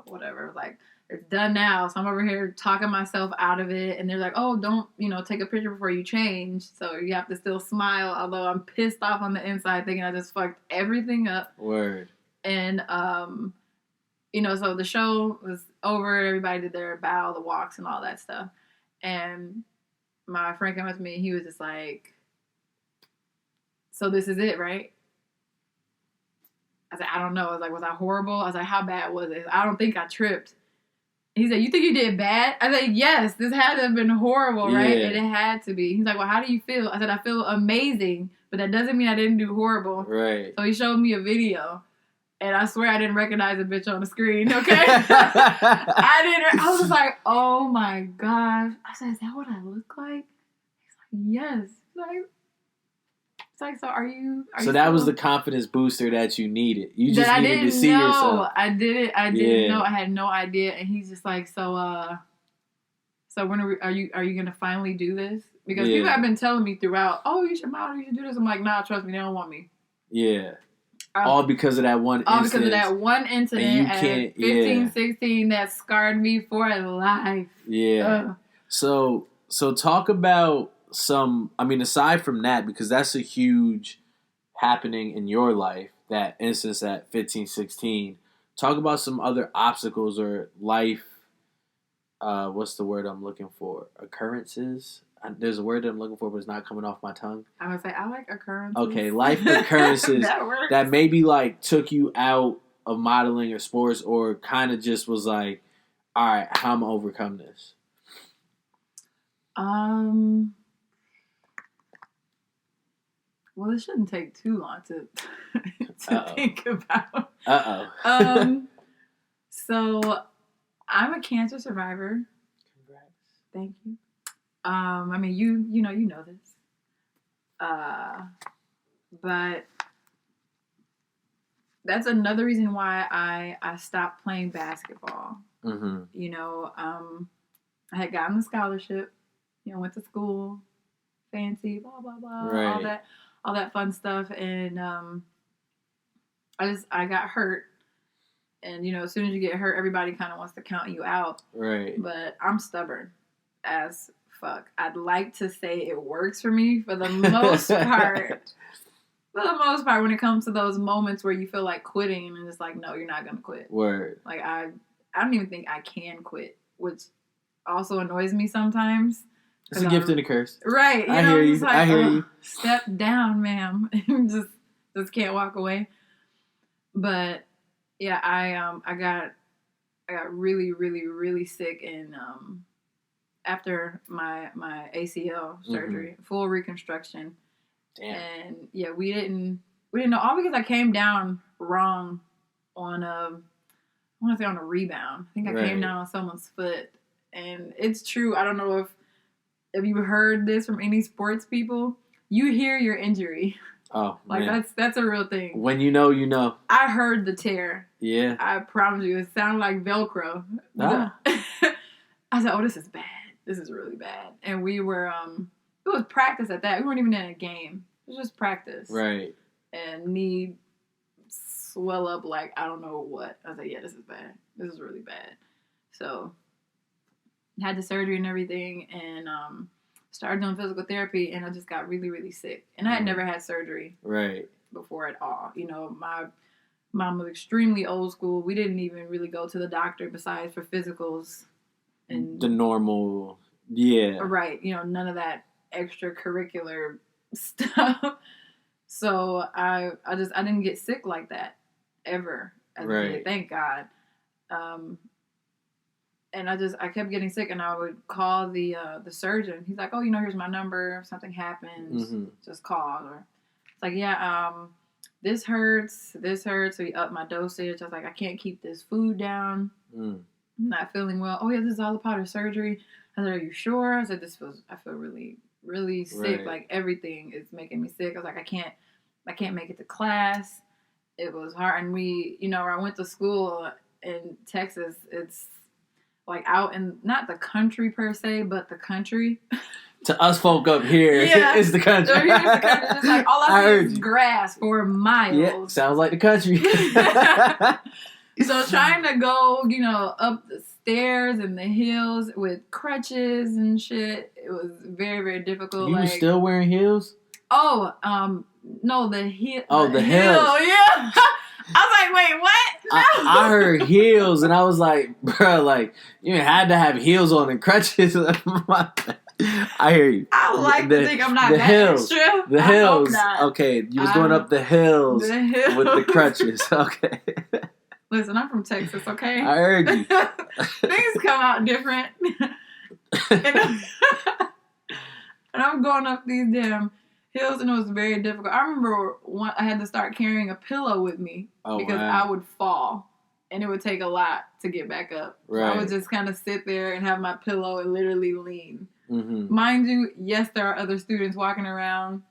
Whatever. I was like, it's done now. So I'm over here talking myself out of it, and they're like, oh, don't take a picture before you change. So you have to still smile, although I'm pissed off on the inside, thinking I just fucked everything up. Word. And, so the show was over. Everybody did their bow, the walks, and all that stuff. And my friend came up to me, and he was just like, so this is it, right? I said, I don't know. I was like, was I horrible? I was like, how bad was it? I don't think I tripped. He said, you think you did bad? I said, yes, this had to have been horrible, right? And it had to be. He's like, well, how do you feel? I said, I feel amazing, but that doesn't mean I didn't do horrible. Right. So he showed me a video, and I swear I didn't recognize the bitch on the screen, okay? I was like, oh my gosh. I said, is that what I look like? He's like, yes. He's like, It's like, so are you So that was the confidence booster that you needed. You just that needed to see yourself. I didn't know. I had no idea. And he's just like, so when are you gonna finally do this? Because people have been telling me throughout, oh, you should model, you should do this. I'm like, nah, trust me, they don't want me. Yeah. All because of that one incident. All because of that one incident at 15, 16 that scarred me for life. Yeah. So talk about aside from that, because that's a huge happening in your life, that instance at 15, 16, talk about some other obstacles or life, what's the word I'm looking for? Occurrences? There's a word that I'm looking for, but it's not coming off my tongue. I would say, I like occurrences. Okay, life occurrences that maybe like took you out of modeling or sports, or kind of just was like, all right, how am I overcome this? Well, it shouldn't take too long to think about. So I'm a cancer survivor. Congrats. Thank you. I mean, you know this. But that's another reason why I stopped playing basketball. Mm-hmm. You know, I had gotten a scholarship, you know, went to school, fancy, blah, blah, blah, right. all that fun stuff. And I got hurt. And, you know, as soon as you get hurt, everybody kind of wants to count you out. Right. But I'm stubborn as fuck. I'd like to say it works for me for the most part. For the most part, when it comes to those moments where you feel like quitting and it's like, no, you're not going to quit. Word. Like, I don't even think I can quit, which also annoys me sometimes. It's a gift and a curse. Right. You I know, hear you. like, I hear you. Step down, ma'am. just can't walk away. But yeah, I got really, really, really sick in after my ACL surgery, full reconstruction. Damn. And yeah, we didn't know, all because I came down wrong on I want to say on a rebound. I think I came down on someone's foot, and it's true. I don't know if you heard this from any sports people. You hear your injury. Oh, like man. That's a real thing. When you know, you know. I heard the tear. Yeah. I promise you, it sounded like Velcro. Ah. I said, "Oh, this is bad. This is really bad." And we were it was practice at that. We weren't even in a game. It was just practice. Right. And knee swell up like I don't know what. I was like, "Yeah, this is bad. This is really bad." So had the surgery and everything, and started doing physical therapy, and I just got really, really sick. And I had never had surgery before at all. You know, my mom was extremely old school. We didn't even really go to the doctor besides for physicals. And the normal, yeah. Right. You know, none of that extracurricular stuff. So I didn't get sick like that ever as a kid. Thank God. And I kept getting sick, and I would call the surgeon. He's like, "Oh, you know, here's my number. If something happens, just call." Or it's like, "Yeah, this hurts. So he upped my dosage. I was like, "I can't keep this food down. I'm not feeling well." "Oh yeah, this is all a part of surgery." I said, "Are you sure?" I said, I feel really, really sick. Like everything is making me sick. I was like, I can't make it to class. It was hard. And I went to school in Texas. It's like out in, not the country per se, but the country. To us folk up here, it's the country. So here's the country. Just like all I see is grass for miles. Yeah, sounds like the country. So trying to go, up the stairs and the hills with crutches and shit, it was very, very difficult. You still wearing heels? Oh, no, the heel. Oh, the heel. Yeah. I was like, wait, what? No. I heard heels, and I was like, bro, like, you had to have heels on and crutches. I hear you. I like to think I'm not that hills, extra. The hills. Okay, you was going up the hills with the crutches. Okay. Listen, I'm from Texas, okay? I heard you. Things come out different. And I'm going up these damn hills, and it was very difficult. I remember I had to start carrying a pillow with me because I would fall, and it would take a lot to get back up. Right. So I would just kind of sit there and have my pillow and literally lean. Mm-hmm. Mind you, yes, there are other students walking around,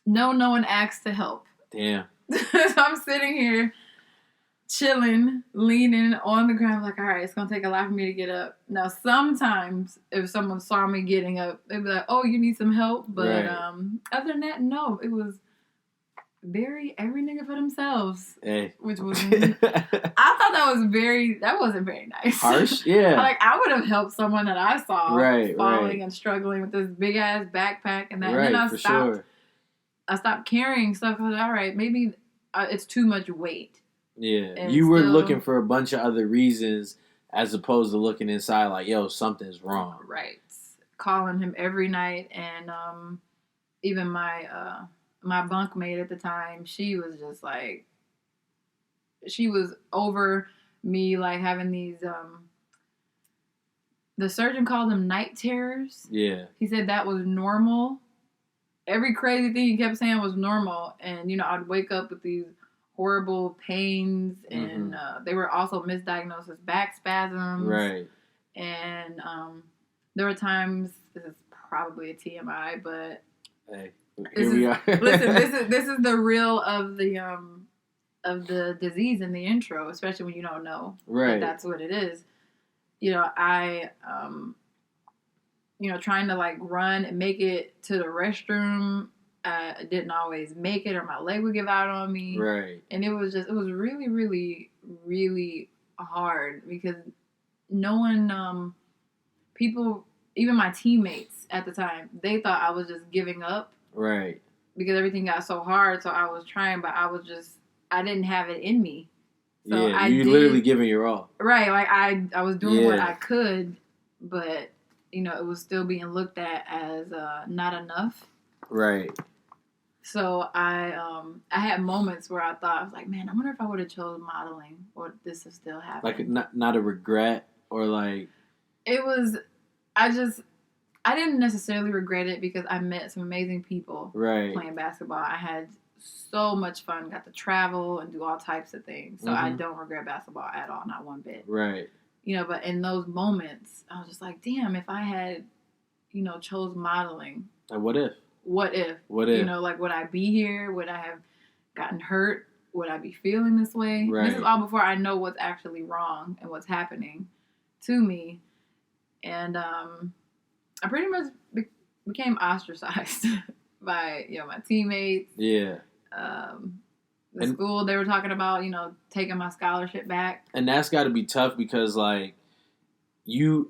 No one asked to help. Damn. So I'm sitting here chilling, leaning on the ground, like, all right, it's gonna take a lot for me to get up. Now, sometimes if someone saw me getting up, they'd be like, "Oh, you need some help," but other than that, no, it was very every nigga for themselves. Hey. Which was, I thought that wasn't very nice. Harsh, yeah. Like, I would have helped someone that I saw falling right. and struggling with this big ass backpack and that. Right, and then for sure. I stopped carrying stuff. I was like, all right, maybe it's too much weight. Yeah, and you were looking for a bunch of other reasons as opposed to looking inside like, yo, something's wrong. Right. Calling him every night, and even my bunkmate at the time, she was just like, she was over me like having these the surgeon called them night terrors. Yeah. He said that was normal. Every crazy thing he kept saying was normal, and I'd wake up with these horrible pains, and they were also misdiagnosed as back spasms. Right. And there were times, this is probably a TMI, but hey, here we are. Listen, this is the real of the disease in the intro, especially when you don't know that that's what it is. I trying to like run and make it to the restroom. I didn't always make it, or my leg would give out on me. Right. And it was really, really, really hard because no one, people, even my teammates at the time, they thought I was just giving up. Right. Because everything got so hard, so I was trying, but I didn't have it in me. So yeah, you literally giving your all. Right, like I was doing what I could, but it was still being looked at as not enough. Right. So I had moments where I thought, I was like, man, I wonder if I would have chose modeling, or this would still happen. Like not a regret, or like it was. I didn't necessarily regret it because I met some amazing people playing basketball. I had so much fun, got to travel and do all types of things. So I don't regret basketball at all, not one bit. Right. But in those moments, I was just like, damn, if I had, chose modeling. Like, what if? What if? Would I be here? Would I have gotten hurt? Would I be feeling this way? Right. This is all before I know what's actually wrong and what's happening to me. And I pretty much became ostracized by, my teammates. Yeah. The school, they were talking about, taking my scholarship back. And that's got to be tough because, like,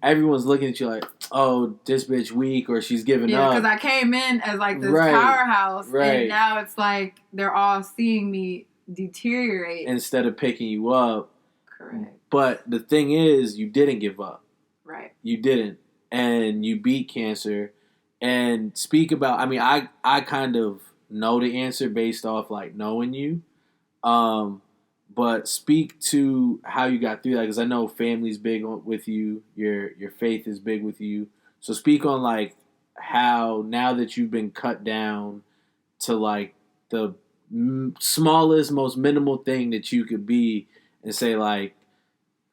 everyone's looking at you like, oh, this bitch weak, or she's giving up. Yeah, because I came in as, like, this powerhouse, and now it's like they're all seeing me deteriorate. Instead of picking you up. Correct. But the thing is, you didn't give up. Right. You didn't. And you beat cancer. And speak about, I kind of know the answer based off, like, knowing you. But speak to how you got through that, because I know family's big with you. Your faith is big with you. So speak on, like, how now that you've been cut down to, like, the smallest, most minimal thing that you could be, and say, like,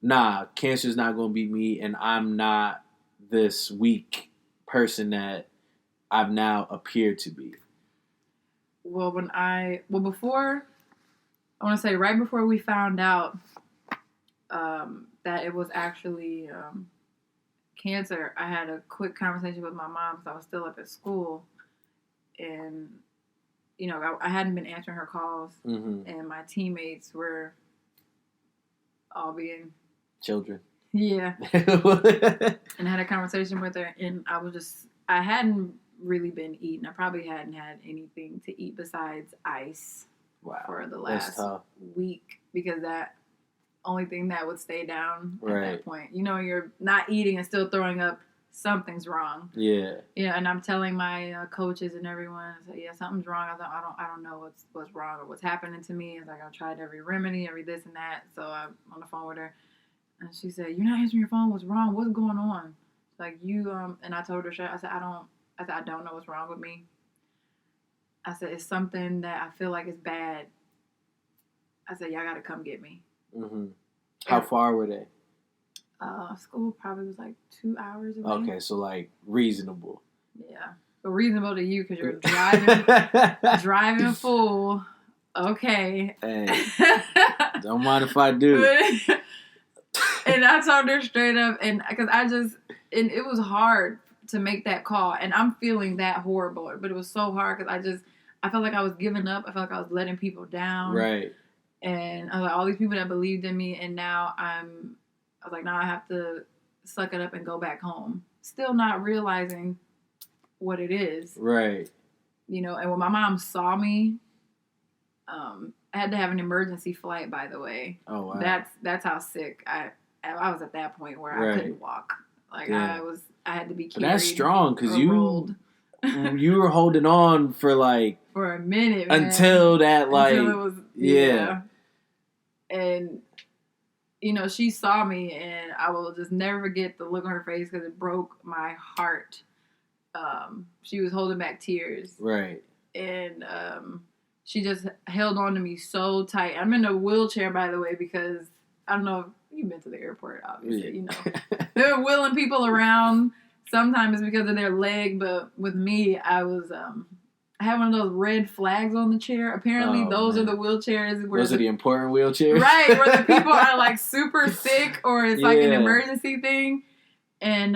nah, cancer's not going to beat me, and I'm not this weak person that I've now appeared to be. Well, before, I want to say right before we found out that it was actually cancer, I had a quick conversation with my mom because I was still up at school. And, I hadn't been answering her calls. Mm-hmm. And my teammates were all being... children. Yeah. And I had a conversation with her, and I hadn't really been eating. I probably hadn't had anything to eat besides ice for the last week, because that only thing that would stay down at that point. You're not eating and still throwing up, something's wrong. Yeah. Yeah, and I'm telling my coaches and everyone, I said, yeah, something's wrong. I don't know what's wrong or what's happening to me. It's like I've tried every remedy, every this and that. So I'm on the phone with her. And she said, you're not answering your phone. What's wrong? What's going on? Like, and I told her, I said, I don't know what's wrong with me. I said, it's something that I feel like is bad. I said, y'all got to come get me. Mm-hmm. How far were they? School probably was like 2 hours away. Okay, so like reasonable. Yeah. reasonable to you because you're driving full. Okay. Hey, don't mind if I do. And I told her straight up, and because it was hard to make that call, and I'm feeling that horrible, but it was so hard because I felt like I was giving up. I felt like I was letting people down. Right. And I was like, all these people that believed in me, and now I was like, now I have to suck it up and go back home. Still not realizing what it is. Right. You know, and when my mom saw me, I had to have an emergency flight, by the way. Oh, wow. That's how sick I was at that point where I couldn't walk. Like, I had to be carried. But that's strong, because rolled. You were holding on for a minute, man. Until that, until it was, yeah. And, you know, she saw me, and I will just never forget the look on her face because it broke my heart. She was holding back tears. Right. And she just held on to me so tight. I'm in a wheelchair, by the way, because I don't know if you've been to the airport, obviously. Yeah. You know, they're wheeling people around. Sometimes it's because of their leg, but with me, I had one of those red flags on the chair. Apparently, those are the wheelchairs. Those are the important wheelchairs? Right, where the people are, like, super sick, or it's, like, an emergency thing. And,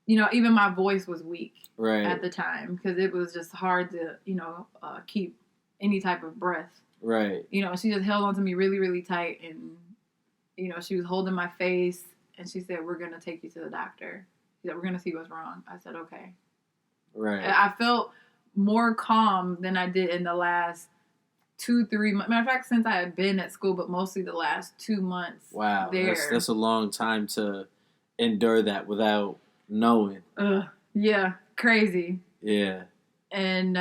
you know, even my voice was weak at the time, because it was just hard to, you know, keep any type of breath. Right. You know, she just held on to me really, really tight, and, you know, she was holding my face, and she said, we're going to take you to the doctor. She said, we're going to see what's wrong. I said, okay. Right. I felt more calm than I did in the last 2-3 months. Matter of fact, since I had been at school, but mostly the last 2 months. Wow. There. That's a long time to endure that without knowing. Yeah. Crazy. Yeah. And,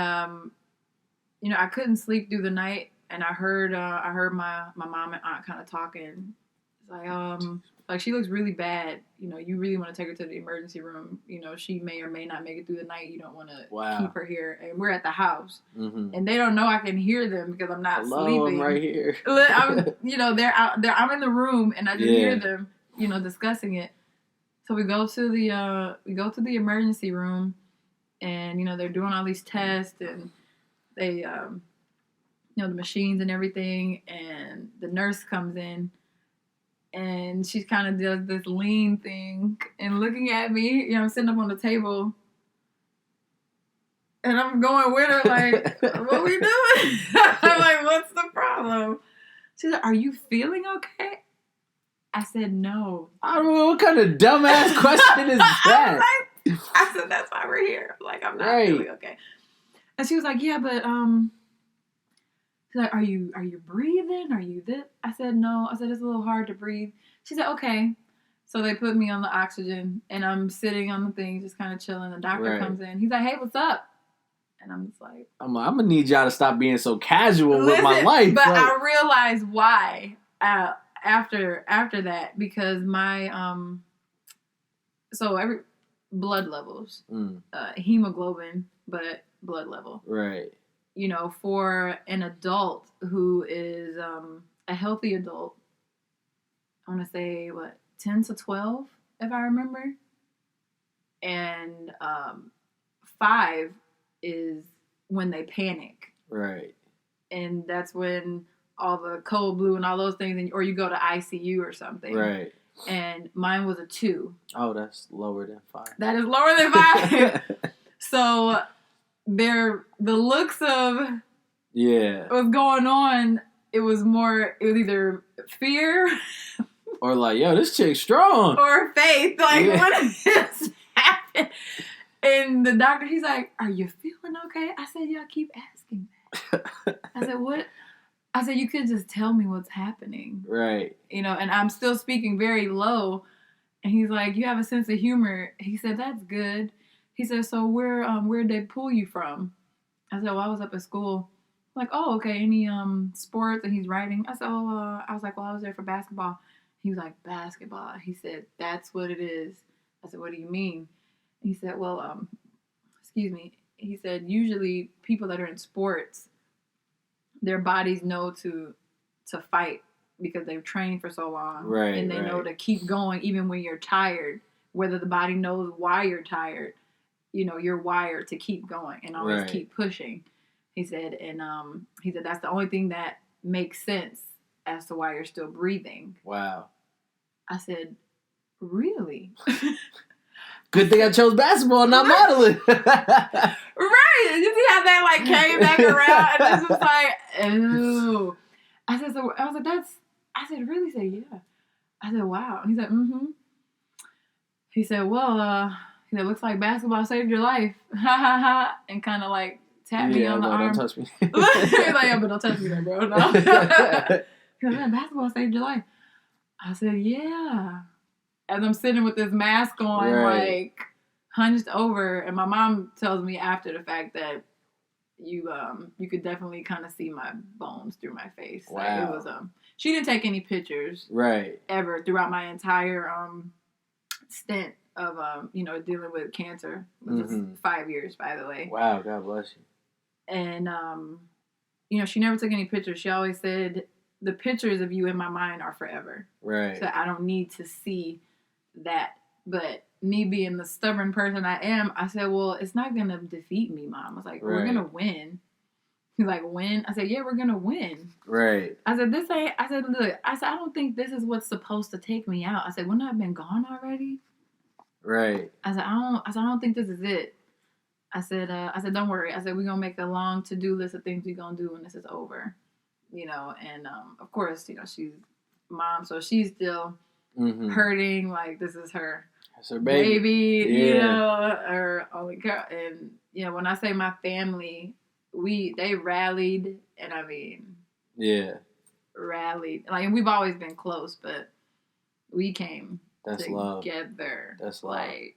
you know, I couldn't sleep through the night, and I heard my mom and aunt kind of talking. It's like, she looks really bad. You know, you really want to take her to the emergency room. You know, she may or may not make it through the night. You don't want to keep her here. And we're at the house. Mm-hmm. And they don't know I can hear them because I'm not sleeping. I'm right here. You know, they're out there. I'm in the room, and I just hear them, you know, discussing it. So we go to the emergency room, and, you know, they're doing all these tests, and they, you know, the machines and everything, and the nurse comes in. And she kind of does this lean thing and looking at me. You know, I'm sitting up on the table. And I'm going with her like, what we doing? I'm like, what's the problem? She's like, are you feeling okay? I said, no. I don't know, what kind of dumbass question is that? I said, that's why we're here. Like, I'm not feeling okay. And she was like, yeah, but, she's like, are you breathing? Are you this? I said, no. I said, it's a little hard to breathe. She said, okay. So they put me on the oxygen, and I'm sitting on the thing, just kind of chilling. The doctor comes in. He's like, hey, what's up? And I'm just like, I'm going to need y'all to stop being so casual with my life. But I realized why after that, because my, so every blood levels, hemoglobin, but blood level. Right. You know, for an adult who is a healthy adult, I want to say, 10 to 12, if I remember. And 5 is when they panic. Right. And that's when all the cold blue and all those things, or you go to ICU or something. Right. And mine was a 2. Oh, that's lower than 5. That is lower than 5. So the looks of what's going on, it was either fear or like, yo, this chick's strong, or faith. Like, what is this happened? And the doctor, he's like, are you feeling okay? I said, yeah, I keep asking that. I said, what? I said, you could just tell me what's happening. Right. You know, and I'm still speaking very low. And he's like, you have a sense of humor. He said, that's good. He said, so where'd they pull you from? I said, well, I was up at school. I'm like, oh, okay, any sports? And he's writing. I said, I was like, well, I was there for basketball. He was like, basketball? He said, that's what it is. I said, what do you mean? And he said, well, excuse me. He said, usually people that are in sports, their bodies know to fight because they've trained for so long. Right. And they know to keep going even when you're tired, whether the body knows why you're tired. you're wired to keep going and always keep pushing. He said, and he said that's the only thing that makes sense as to why you're still breathing. Wow. I said, really? Good thing I chose basketball, not modeling. Right. You see how that like came back around, and this was like, ooh. I said, so I was like, I said, really? He said, yeah. I said, wow. He said, mm-hmm. He said, well, he said, looks like basketball saved your life. Ha ha ha. And kind of like tapped me on the arm. Don't touch me. He's like, yeah, but don't touch me there, bro. No. He said, man, basketball saved your life. I said, yeah. As I'm sitting with this mask on, like hunched over, and my mom tells me after the fact that you could definitely kind of see my bones through my face. Wow. Like it was she didn't take any pictures ever throughout my entire stint of dealing with cancer. It was 5 years, by the way. Wow, God bless you. And she never took any pictures. She always said the pictures of you in my mind are forever. Right. So I don't need to see that. But me being the stubborn person I am, I said, well, it's not going to defeat me, Mom. I was like, we're going to win. He's like, win? I said, yeah, we're going to win. Right. I said, look, I don't think this is what's supposed to take me out. I said, wouldn't I have been gone already? Right. I said, I don't think this is it. I said, don't worry. I said, we're going to make a long to-do list of things we're going to do when this is over. And of course, she's mom, so she's still hurting. Like, this is her. That's her baby. Her only girl. And, when I say my family, they rallied, and I mean, rallied. Like, and we've always been close, but we came That's together. Love. That's love. Like,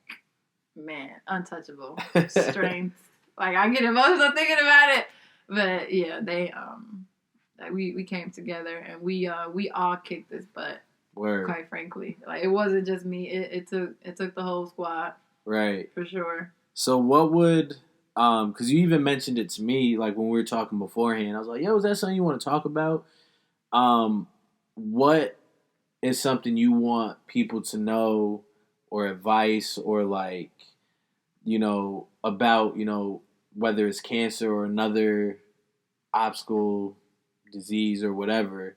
man, untouchable strength. Like, I get emotional thinking about it, but yeah, they we came together, and we all kicked this butt. Word. Quite frankly, like, it wasn't just me. It took the whole squad. Right. For sure. So what would because you even mentioned it to me, like when we were talking beforehand, I was like, yo, is that something you want to talk about? What is something you want people to know, or advice, or like, about, whether it's cancer or another obstacle, disease, or whatever,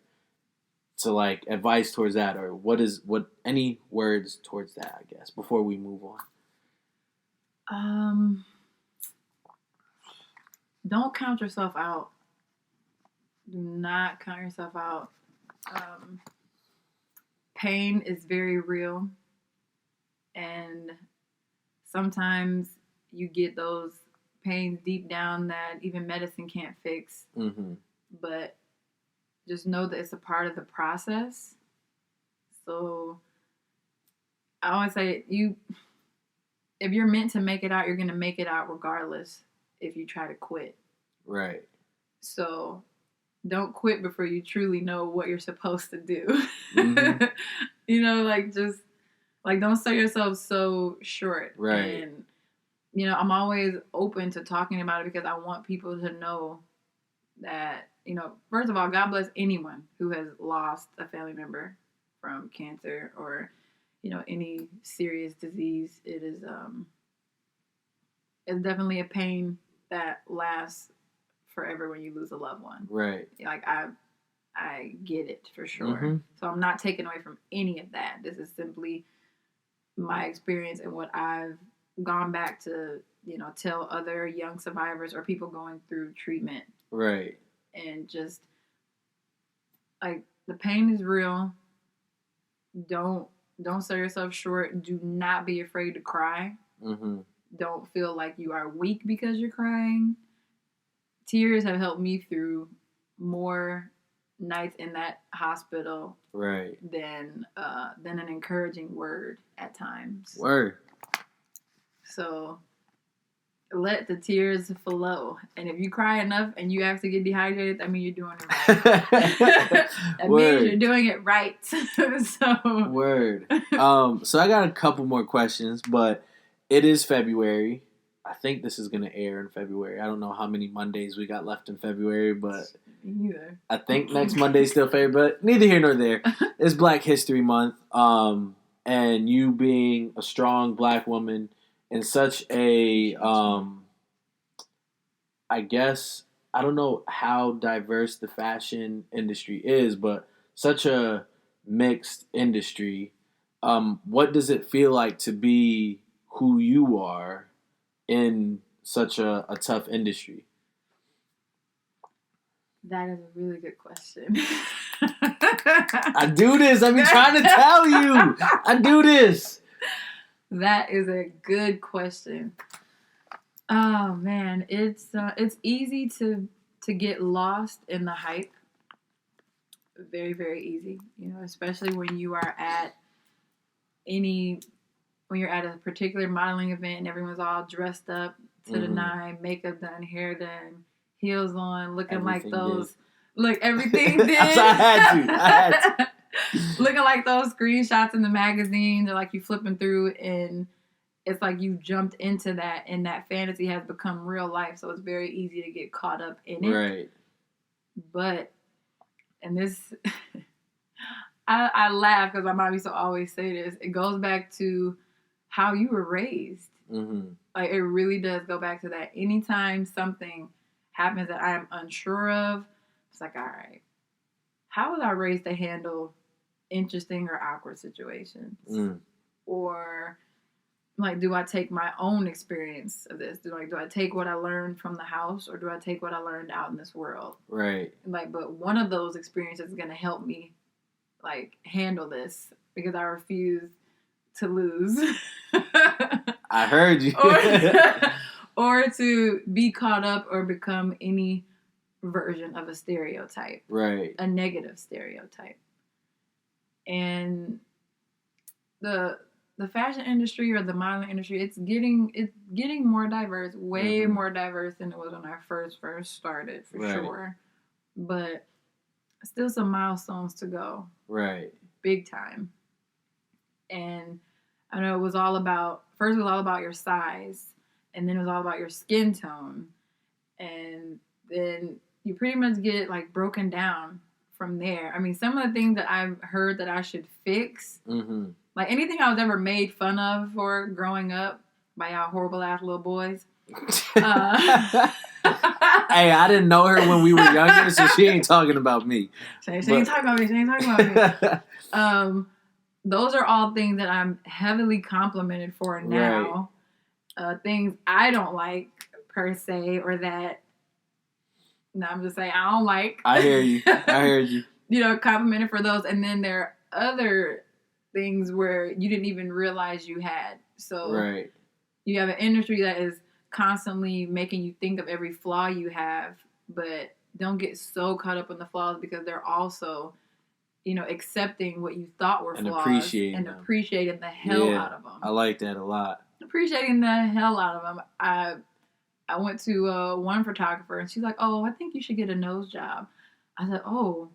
to like advice towards that, or any words towards that, I guess, before we move on? Don't count yourself out. Do not count yourself out. Pain is very real, and sometimes you get those pains deep down that even medicine can't fix. But just know that it's a part of the process. So I always say, if you're meant to make it out, you're going to make it out regardless if you try to quit. Right. So don't quit before you truly know what you're supposed to do. Just like, don't sell yourself so short. Right. And, I'm always open to talking about it, because I want people to know that, first of all, God bless anyone who has lost a family member from cancer or, any serious disease. It is, it's definitely a pain that lasts forever when you lose a loved one. Right. Like, I get it for sure. So I'm not taking away from any of that. This is simply my experience and what I've gone back to, tell other young survivors or people going through treatment. Right. And just, like, the pain is real. Don't sell yourself short. Do not be afraid to cry. Don't feel like you are weak because you're crying. Tears have helped me through more nights in that hospital, right, than an encouraging word at times. Word. So let the tears flow, and if you cry enough and you actually get dehydrated, that means you're doing it right. That means you're doing it right. So word. So I got a couple more questions, but it is February. I think this is going to air in February. I don't know how many Mondays we got left in February, but I think next Monday's still February, but neither here nor there. It's Black History Month, and you being a strong Black woman in such a I guess I don't know how diverse the fashion industry is, but such a mixed industry. What does it feel like to be who you are in such a tough industry? That is a really good question. I do this. I've been trying to tell you. I do this. That is a good question. Oh man, it's easy to get lost in the hype. Very, very easy. You know, especially when you are at when you're at a particular modeling event and everyone's all dressed up to the nine, makeup done, hair done, heels on, looking Everything like those. did. Look, everything did. I had to. Looking like those screenshots in the magazines, or like you flipping through, and it's like you jumped into that, and that fantasy has become real life. So it's very easy to get caught up in it. Right. But, and this, I laugh because my mom used to always say this. It goes back to how you were raised. Mm-hmm. Like, it really does go back to that. Anytime something happens that I am unsure of, it's like, all right, how was I raised to handle interesting or awkward situations? Or, like, do I take my own experience of this? Do I take what I learned from the house, or do I take what I learned out in this world? Right. Like, but one of those experiences is going to help me, like, handle this, because I refuse to lose. I heard you. or to be caught up or become any version of a stereotype. Right. A negative stereotype. And the fashion industry or the modeling industry, it's getting more diverse, way more diverse than it was when I first started, for sure. But still some milestones to go. Right. Big time. And I know it was all about your size, and then it was all about your skin tone. And then you pretty much get, like, broken down from there. I mean, some of the things that I've heard that I should fix, like anything I was ever made fun of for growing up by y'all horrible ass little boys. Hey, I didn't know her when we were younger, so she ain't talking about me. She ain't talking about me. Those are all things that I'm heavily complimented for now. Right. Things I don't like per se, or that, no, I'm just saying I don't like. I hear you. I heard you. You know, complimented for those. And then there are other things where you didn't even realize you had. So you have an industry that is constantly making you think of every flaw you have, but don't get so caught up in the flaws, because they're also, you know, accepting what you thought were and flaws appreciating the hell out of them. I like that a lot. Appreciating the hell out of them. I went to one photographer, and she's like, "Oh, I think you should get a nose job." I said, "Oh,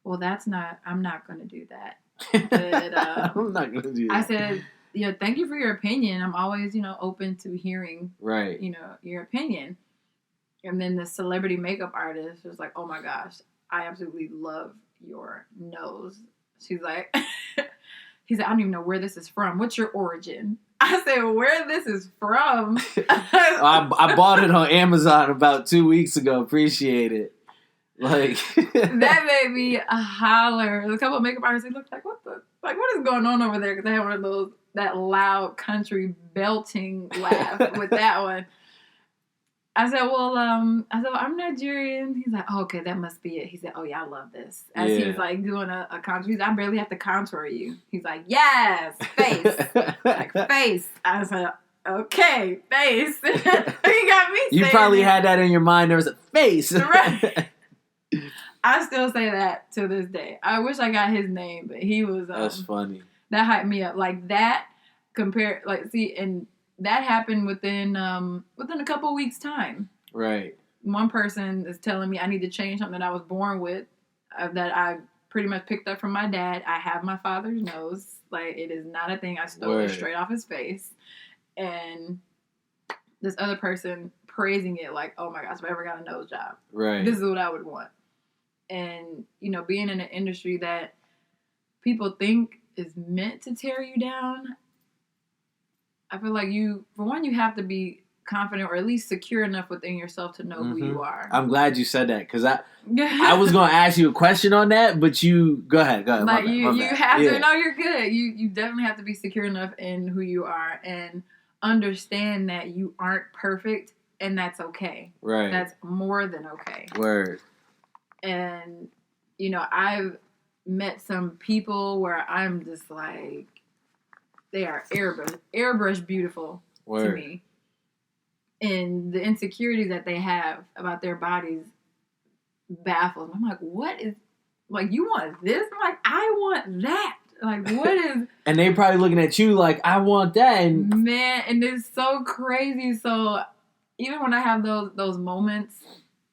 well, I'm not going to do that." But, I'm not going to do that. I said, "Yeah, thank you for your opinion. I'm always, you know, open to hearing, you know, your opinion." And then the celebrity makeup artist was like, "Oh my gosh, I absolutely love your nose." She's like, he said, "I don't even know where this is from. What's your origin?" I said, "Where this is from?" I bought it on Amazon about 2 weeks ago. Appreciate it. Like that made me holler. A couple of makeup artists, they looked like, what is going on over there? Because they had one of those, that loud country belting laugh with that one. I said, well, I'm Nigerian. He's like, oh, okay, that must be it. He said, oh yeah, I love this. As he's like doing a contour, I barely have to contour you. He's like, yes, face. Like, face. I said, okay, face. He got me. You probably had that in your mind. There was a face. Right. I still say that to this day. I wish I got his name, but he was. That's funny. That hyped me up. Like that compared, like, see, and that happened within a couple weeks' time. Right. One person is telling me I need to change something that I was born with, that I pretty much picked up from my dad. I have my father's nose. Like, it is not a thing. I stole it straight off his face. And this other person praising it like, oh my gosh, if I ever got a nose job, this is what I would want. And, you know, being in an industry that people think is meant to tear you down, I feel like you have to be confident or at least secure enough within yourself to know who you are. I'm glad you said that because I was going to ask you a question on that, but you go ahead. Like you have to know you're good. You definitely have to be secure enough in who you are and understand that you aren't perfect, and that's okay. Right. That's more than okay. Word. And I've met some people where I'm just like, they are airbrush beautiful to me. And the insecurities that they have about their bodies baffles me. I'm like, what is, like, you want this? I'm like, I want that. Like, what is... And they probably looking at you like, I want that. And man, and it's so crazy. So even when I have those moments,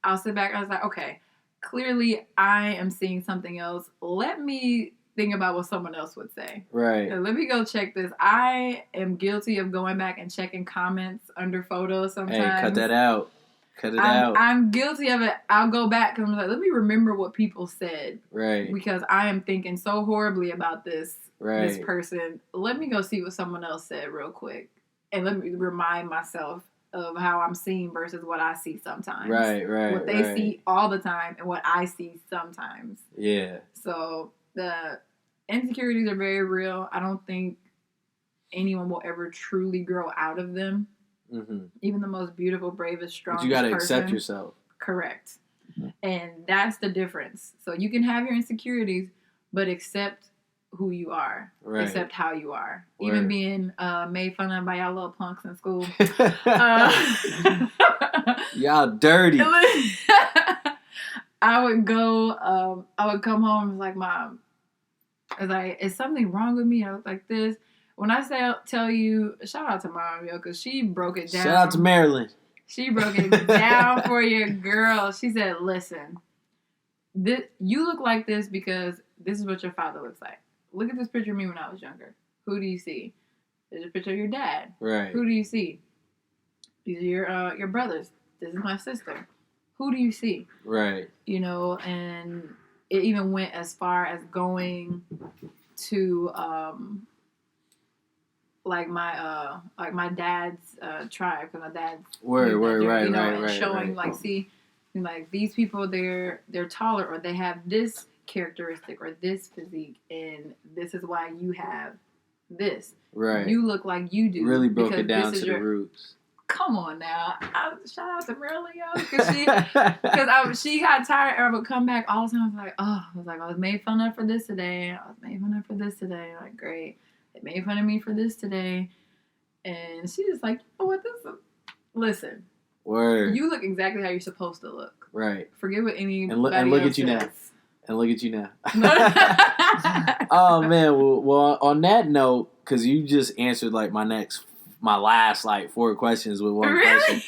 I'll sit back and I was like, okay, clearly I am seeing something else. Let me think about what someone else would say. Right. So let me go check this. I am guilty of going back and checking comments under photos sometimes. Hey, cut that out. Cut it out. I'm guilty of it. I'll go back because I'm like, let me remember what people said. Right. Because I am thinking so horribly about this person. Let me go see what someone else said real quick. And let me remind myself of how I'm seeing versus what I see sometimes. Right. What they see all the time and what I see sometimes. Yeah. So the insecurities are very real. I don't think anyone will ever truly grow out of them. Mm-hmm. Even the most beautiful, bravest, strongest person. But you got to accept yourself. Correct. And that's the difference. So you can have your insecurities, but accept who you are. Right. Accept how you are. Word. Even being made fun of by y'all little punks in school. Y'all dirty. I would go, I would come home and was like, Mom, I was like, is something wrong with me? I look like this. When I tell you, shout out to Mom, because she broke it down. Shout out to Marilyn. She broke it down for your girl. She said, listen, you look like this because this is what your father looks like. Look at this picture of me when I was younger. Who do you see? There's a picture of your dad. Right. Who do you see? These are your brothers. This is my sister. Who do you see? Right. And it even went as far as going to like my dad's tribe, because my dad's right, showing like, see, like these people, they're taller, or they have this characteristic or this physique, and this is why you have this. Right. You look like you do. Really broke it down to the roots. Come on now. Shout out to Marilyn, yo. Because she got tired, and I would come back all the time. I was made fun of for this today. I was made fun of for this today. Like, great. They made fun of me for this today. And she was like, oh, what this? Listen. Word. You look exactly how you're supposed to look. Right. Forget what anybody and look else at you says. now. And look at you now. Oh, man. Well, on that note, because you just answered, like, my last, like, 4 questions with one question.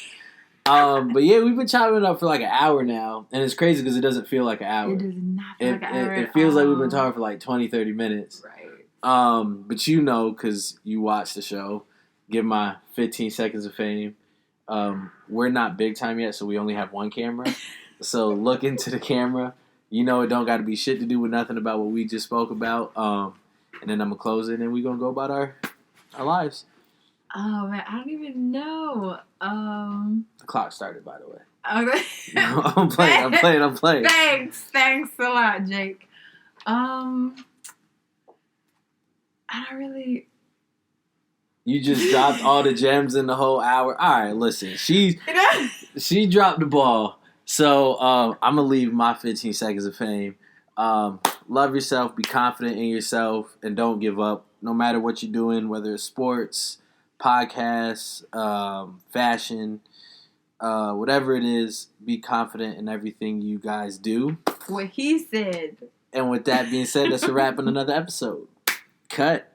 But, yeah, we've been chopping it up for, like, an hour now. And it's crazy because it doesn't feel like an hour. It does not feel like an hour It feels like we've been talking for, like, 20, 30 minutes. Right. But because you watch the show, give my 15 seconds of fame. We're not big time yet, so we only have one camera. So look into the camera. It don't got to be shit to do with nothing about what we just spoke about. And then I'm going to close it, and we're going to go about our lives. Oh, man, I don't even know. The clock started, by the way. Okay. No, I'm playing. Thanks a lot, Jake. I don't really... You just dropped all the gems in the whole hour. All right, listen. She dropped the ball. So I'm going to leave my 15 seconds of fame. Love yourself. Be confident in yourself. And don't give up. No matter what you're doing, whether it's sports, podcasts, fashion, whatever it is, be confident in everything you guys do. What he said. And with that being said, that's a wrap on another episode. Cut.